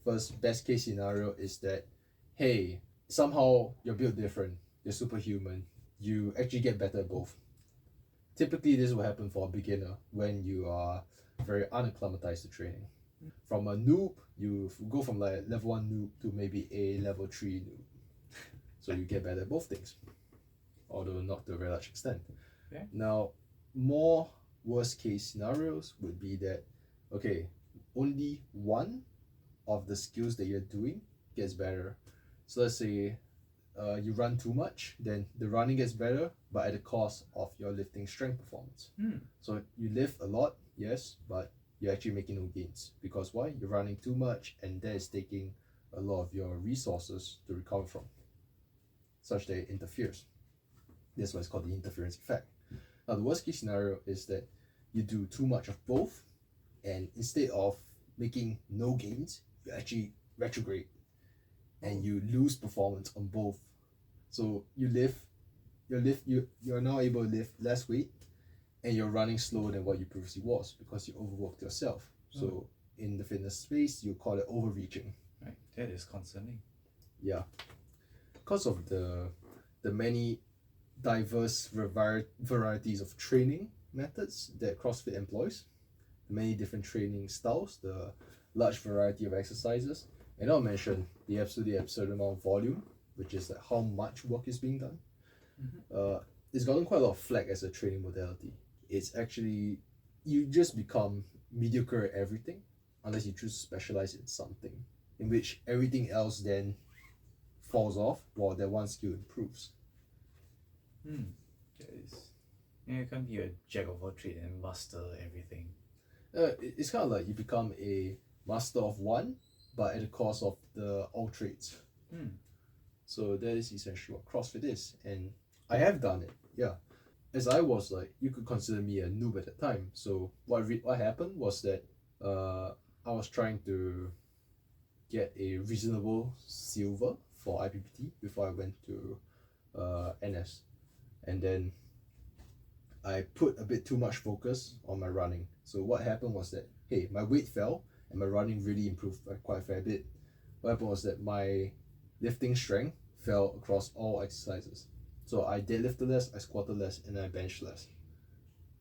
first best case scenario is that, hey, somehow you're built different, you're superhuman, you actually get better at both. Typically this will happen for a beginner when you are very unacclimatized to training. From a noob, you go from like level 1 noob to maybe a level 3 noob. So you get better at both things, although not to a very large extent. Okay. Now, more worst case scenarios would be that, okay, only one of the skills that you're doing gets better. So let's say you run too much, then the running gets better, but at the cost of your lifting strength performance. So you lift a lot, yes, but you're actually making no gains. Because why? You're running too much, and that is taking a lot of your resources to recover from, such that it interferes. That's why it's called the interference effect. Now, the worst case scenario is that you do too much of both, and instead of making no gains, you actually retrograde and you lose performance on both. So you're now able to lift less weight, and you're running slower than what you previously was because you overworked yourself. So in the fitness space, you call it overreaching. Right, that is concerning. Yeah, because of the many diverse varieties of training methods that CrossFit employs, the many different training styles, the large variety of exercises, and I'll mention the absolutely absurd amount of volume, which is like how much work is being done. It's gotten quite a lot of flack as a training modality. It's actually, you just become mediocre at everything unless you choose to specialize in something, in which everything else then falls off while that one skill improves. That is, you can't be a jack of all trades and master everything. It's kind of like you become a master of one, but at the cost of the all trades. So that is essentially what CrossFit is, and I have done it. Yeah, as I was like, you could consider me a noob at the time. So what happened was that I was trying to get a reasonable silver for IPPT before I went to NS, and then I put a bit too much focus on my running. So what happened was that, hey, my weight fell and my running really improved by quite a fair bit. What happened was that my lifting strength fell across all exercises. So I deadlifted less, I squatted less, and I benched less.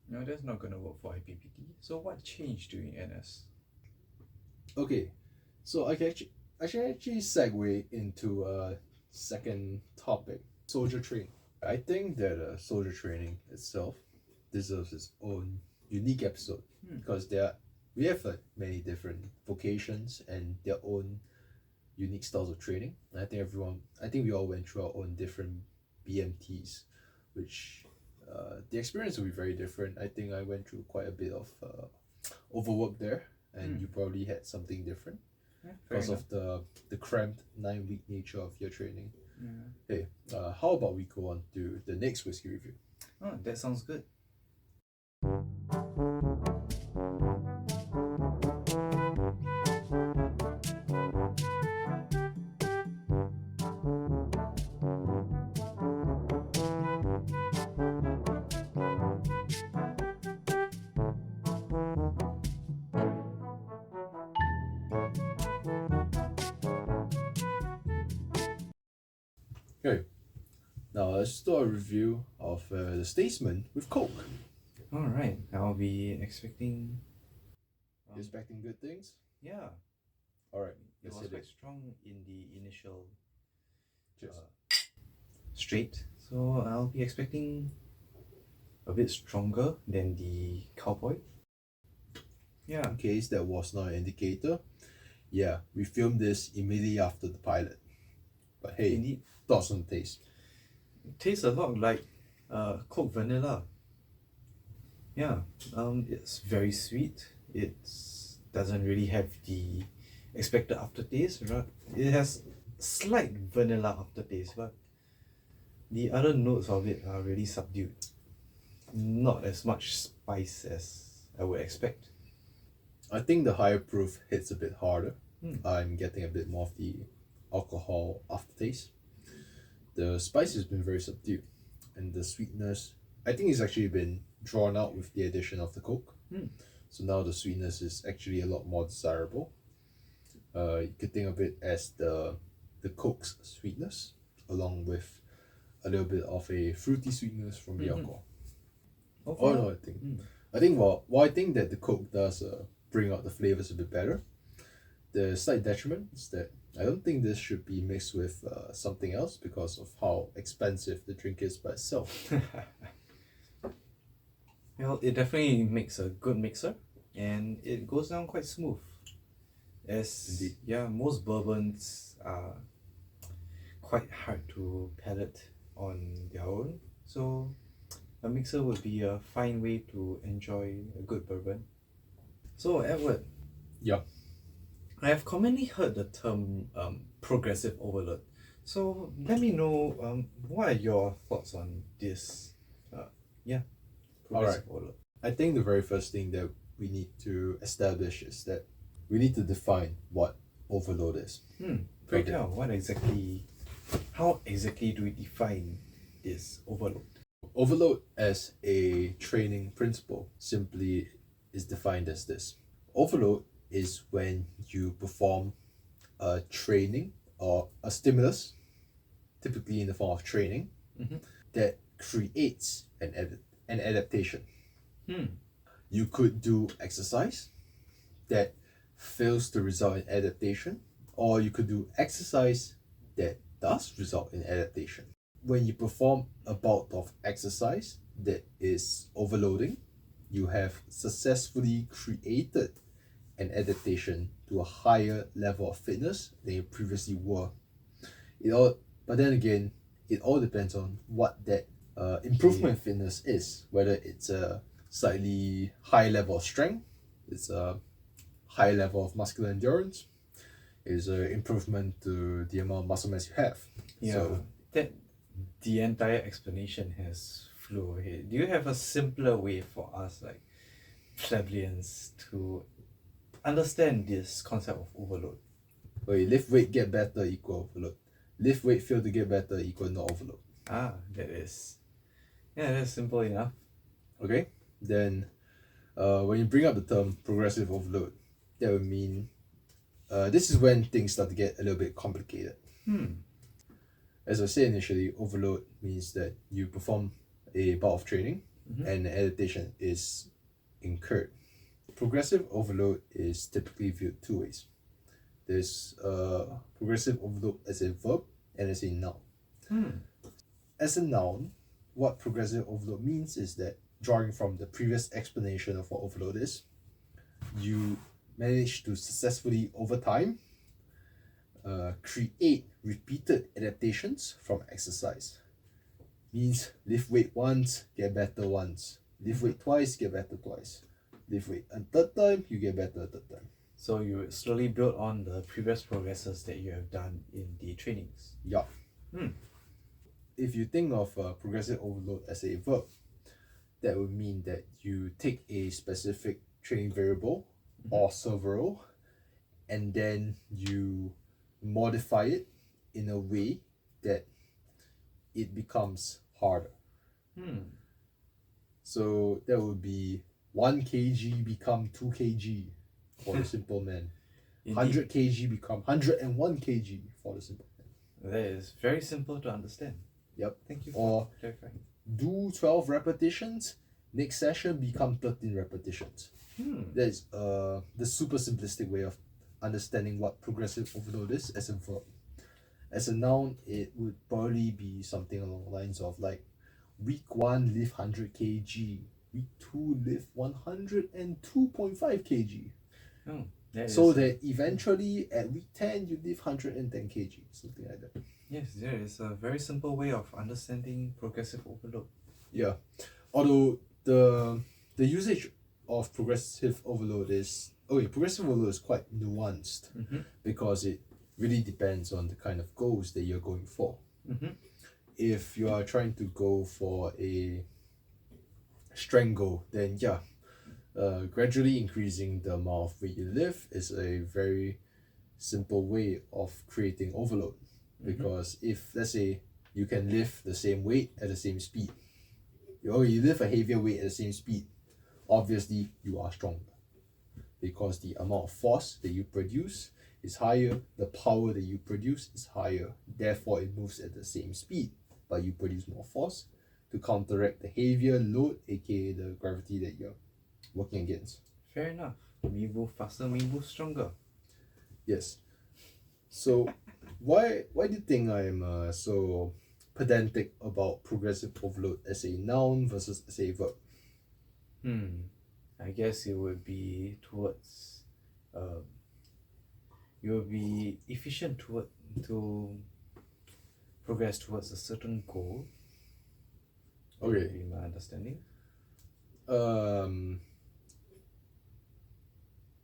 No, that's not going to work for IPPT. So what changed during NS? Okay, so I can actually segue into a second topic, soldier training. I think that soldier training itself deserves its own unique episode because we have like many different vocations and their own unique styles of training. And I think we all went through our own different BMTs, which the experience will be very different. I think I went through quite a bit of overwork there, and you probably had something different because of the cramped 9-week nature of your training. Hey, how about we go on to the next whiskey review? Oh, that sounds good. Okay, now let's do a review of the Stateman with Coke. Alright, I'll be expecting... You expecting good things? Yeah. Alright, It let's was hit quite it. strong in the initial Cheers. straight, so I'll be expecting a bit stronger than the cowboy. Yeah. In case that was not an indicator, yeah, we filmed this immediately after the pilot. But hey, Indeed. thoughts on the taste? It tastes a lot like Coke vanilla. Yeah, it's very sweet. It doesn't really have the expected aftertaste, right? It has slight vanilla aftertaste, but the other notes of it are really subdued. Not as much spice as I would expect. I think the higher proof hits a bit harder. Hmm. I'm getting a bit more of the alcohol aftertaste. The spice has been very subdued, and the sweetness, I think, it's actually been drawn out with the addition of the Coke. Hmm. So now the sweetness is actually a lot more desirable. You could think of it as the Coke's sweetness, along with a little bit of a fruity sweetness from the alcohol. Oh no, I think I think that the Coke does bring out the flavors a bit better. The slight detriment is that I don't think this should be mixed with something else because of how expensive the drink is by itself. Well, it definitely makes a good mixer, and it goes down quite smooth. As Indeed. yeah, most bourbons are quite hard to palate on their own, so a mixer would be a fine way to enjoy a good bourbon. So, Edward. Yeah. I have commonly heard the term progressive overload. So let me know what are your thoughts on this? Progressive overload. I think the very first thing that we need to establish is that we need to define what overload is. Pray tell, how exactly do we define this overload? Overload as a training principle simply is defined as this. Overload is when you perform a training or a stimulus, typically in the form of training, that creates an adaptation. You could do exercise that fails to result in adaptation, or you could do exercise that does result in adaptation. When you perform a bout of exercise that is overloading, you have successfully created an adaptation to a higher level of fitness than you previously were. But then again, it all depends on what that improvement in fitness is. Whether it's a slightly high level of strength, it's a high level of muscular endurance, is an improvement to the amount of muscle mass you have. Yeah, so that the entire explanation has flew ahead. Do you have a simpler way for us, like plebeians, to understand this concept of overload? Well, you lift weight, get better equal overload. Lift weight, fail to get better equal not overload. That's simple enough. Okay, then when you bring up the term progressive overload, that would mean this is when things start to get a little bit complicated. As I said initially, overload means that you perform a bout of training and adaptation is incurred. Progressive overload is typically viewed two ways. There's progressive overload as a verb and as a noun. As a noun, what progressive overload means is that, drawing from the previous explanation of what overload is, you manage to successfully, over time, create repeated adaptations from exercise. Means lift weight once, get better once. Lift weight twice, get better twice. Lift weight a third time, you get better a third time. So you slowly build on the previous progresses that you have done in the trainings. Yeah. If you think of progressive overload as a verb, that would mean that you take a specific training variable or several, and then you modify it in a way that it becomes harder. So that would be 1 kg become 2 kg for the simple man. 100 kg become 101 kg for the simple man. That is very simple to understand. Yep. Thank you for clarifying. Do 12 repetitions, next session become 13 repetitions. That is the super simplistic way of understanding what progressive overload is as a verb. As a noun, it would probably be something along the lines of like week 1 lift 100 kg, week 2 lift 102.5 kg. That eventually at week 10 you lift 110 kg, something like that. Yes, there is a very simple way of understanding progressive overload. Yeah, although the the usage of progressive overload is progressive overload is quite nuanced because it really depends on the kind of goals that you're going for. If you are trying to go for a strength goal, then gradually increasing the amount of weight you lift is a very simple way of creating overload. Because if, let's say, you can lift the same weight at the same speed, you lift a heavier weight at the same speed, obviously you are stronger because the amount of force that you produce is higher, the power that you produce is higher, therefore it moves at the same speed, but you produce more force to counteract the heavier load, aka the gravity that you're working against. Fair enough. Me move faster, me move stronger. Yes. So why do you think I'm so pedantic about progressive overload as a noun versus as a verb? I guess it would be towards you will be efficient to progress towards a certain goal. Okay. That would be my understanding.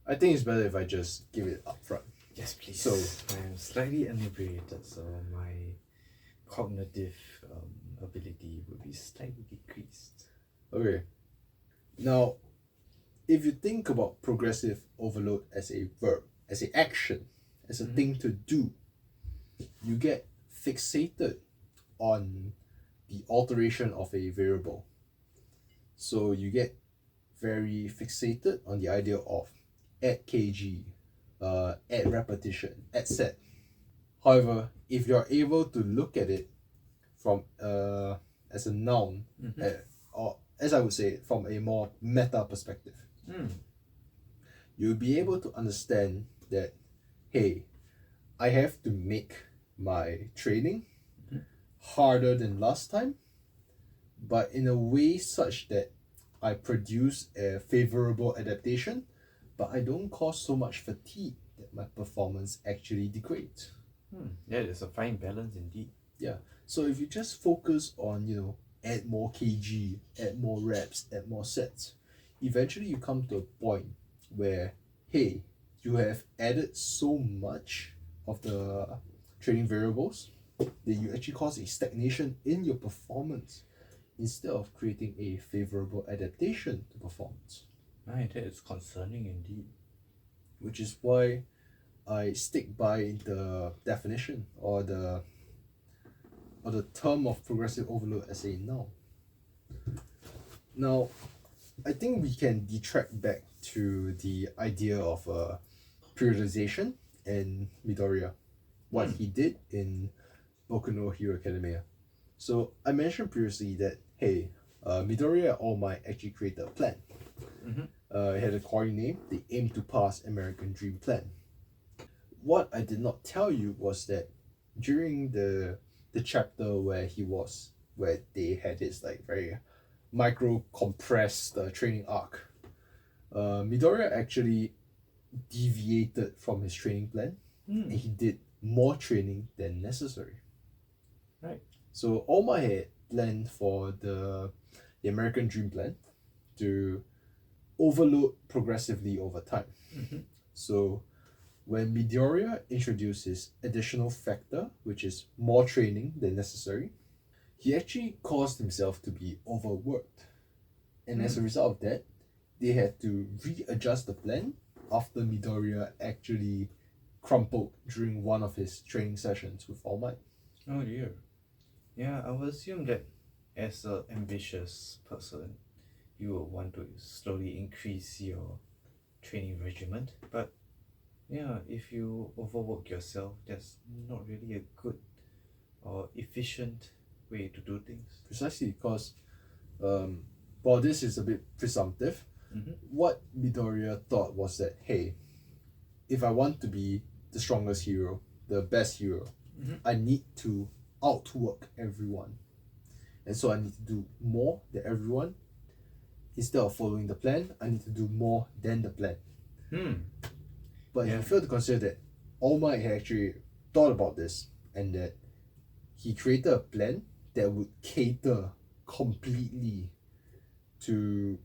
I think it's better if I just give it up front. Yes, please. So I am slightly inebriated, so my cognitive ability would be slightly decreased. Okay. Now, if you think about progressive overload as a verb, as an action, as a thing to do, you get fixated on the alteration of a variable. So you get very fixated on the idea of add kg, add repetition, add set. However, if you're able to look at it from as a noun, or as I would say, from a more meta perspective, you'll be able to understand that, hey, I have to make my training harder than last time, but in a way such that I produce a favorable adaptation, but I don't cause so much fatigue that my performance actually degrades. That is a fine balance indeed. Yeah. So if you just focus on, add more kg, add more reps, add more sets, eventually you come to a point where, hey, you have added so much of the training variables that you actually cause a stagnation in your performance instead of creating a favorable adaptation to performance. Right, that is concerning indeed. Which is why I stick by the definition or the term of progressive overload as a noun. Now, I think we can detract back to the idea of periodization and Midoriya, what he did in Boku no Hero Academia. So I mentioned previously that, hey, Midoriya and All Might actually created a plan. It had a corny name, the Aim to Pass American Dream Plan. What I did not tell you was that during the chapter where they had this like very micro compressed training arc, Midoriya actually deviated from his training plan and he did more training than necessary. Right. So All Might had planned for the American Dream Plan to overload progressively over time. So when Midoriya introduces additional factor, which is more training than necessary, he actually caused himself to be overworked. And as a result of that, they had to readjust the plan after Midoriya actually crumpled during one of his training sessions with All Might. Oh dear. Yeah, I would assume that as an ambitious person, you will want to slowly increase your training regimen. But yeah, if you overwork yourself, that's not really a good or efficient way to do things. Precisely, because while this is a bit presumptive, what Midoriya thought was that, hey, if I want to be the strongest hero, the best hero, I need to outwork everyone. And so I need to do more than everyone. Instead of following the plan, I need to do more than the plan. But he failed to consider that All Might had actually thought about this and that he created a plan that would cater completely to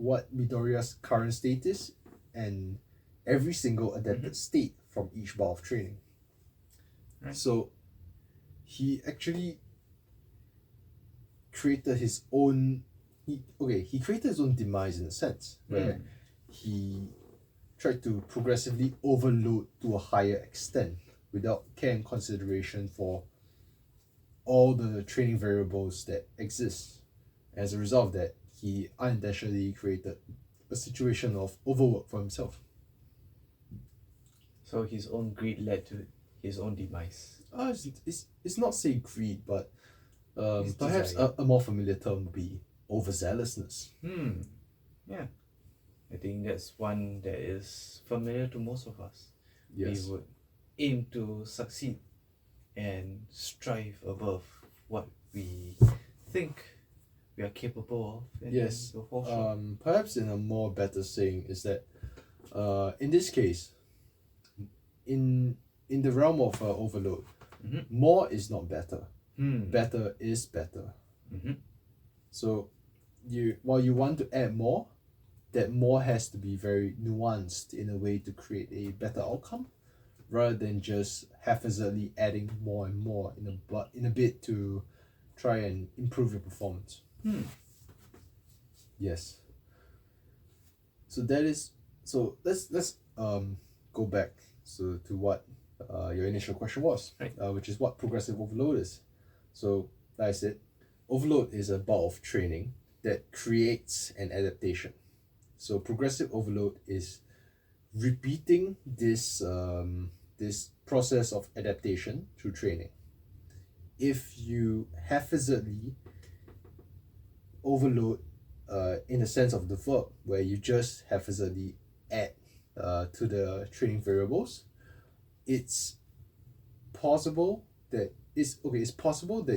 what Midoriya's current state is and every single adapted state from each bar of training. Right. So he actually created his own he created his own demise in a sense where he tried to progressively overload to a higher extent without care and consideration for all the training variables that exist. As a result of that, he unintentionally created a situation of overwork for himself. So his own greed led to his own demise. It's not say greed, but His perhaps desire. a more familiar term would be overzealousness. Yeah. I think that's one that is familiar to most of us. Yes. We would aim to succeed and strive above what we think we are capable of. And Yes. then we'll fall short. Perhaps in a more better saying is that in this case, in the realm of overload, more is not better. Better is better. So while you want to add more, that more has to be very nuanced in a way to create a better outcome, rather than just haphazardly adding more and more in a bid to try and improve your performance. Yes. So let's go back to what your initial question was, Right. Which is what progressive overload is. So like I said, overload is a bout of training that creates an adaptation. So progressive overload is repeating this process of adaptation through training. If you haphazardly overload in the sense of the verb, where you just haphazardly add to the training variables, it's possible that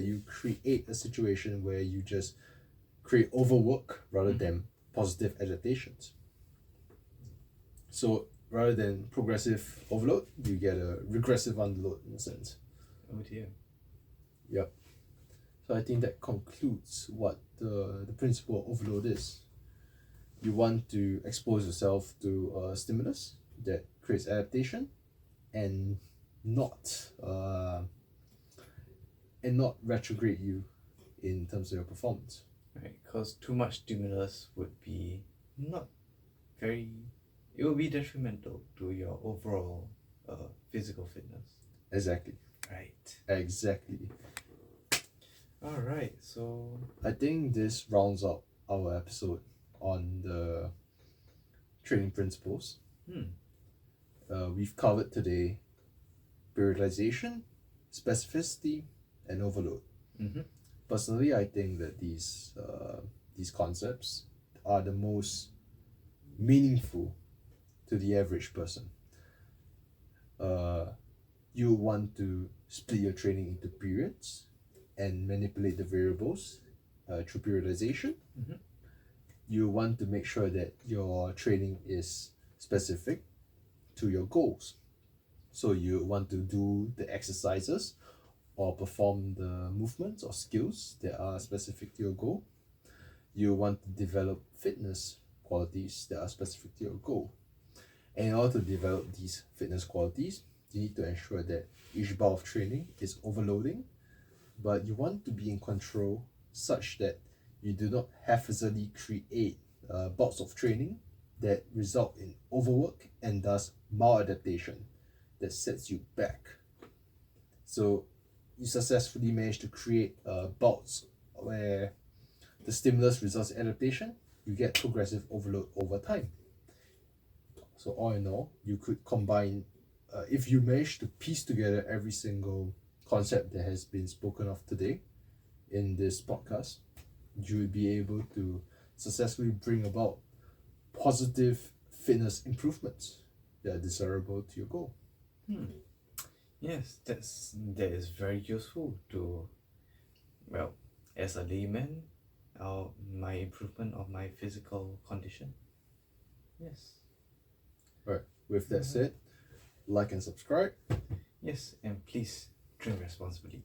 you create a situation where you just create overwork rather than positive adaptations. So rather than progressive overload, you get a regressive underload in a sense. Oh dear. Yep. So I think that concludes what the principle of overload is. You want to expose yourself to a stimulus that creates adaptation and not retrograde you in terms of your performance. Right, because too much stimulus would be not very. It would be detrimental to your overall physical fitness. Exactly. Right. Exactly. All right. So I think this rounds up our episode on the training principles. We've covered today periodization, specificity, and overload. Personally, I think that these concepts are the most meaningful to the average person. You want to split your training into periods and manipulate the variables through periodization. You want to make sure that your training is specific to your goals. So you want to do the exercises or perform the movements or skills that are specific to your goal. You want to develop fitness qualities that are specific to your goal. And in order to develop these fitness qualities, you need to ensure that each bar of training is overloading, but you want to be in control such that you do not haphazardly create bouts of training that result in overwork and thus maladaptation that sets you back. So you successfully manage to create bouts where the stimulus results in adaptation, you get progressive overload over time. So all in all, you could combine, if you manage to piece together every single concept that has been spoken of today in this podcast, you will be able to successfully bring about positive fitness improvements that are desirable to your goal. yes, that is very useful to, well, as a layman, my improvement of my physical condition. Yes. Alright, with that said, like and subscribe. Yes, and please drink responsibly.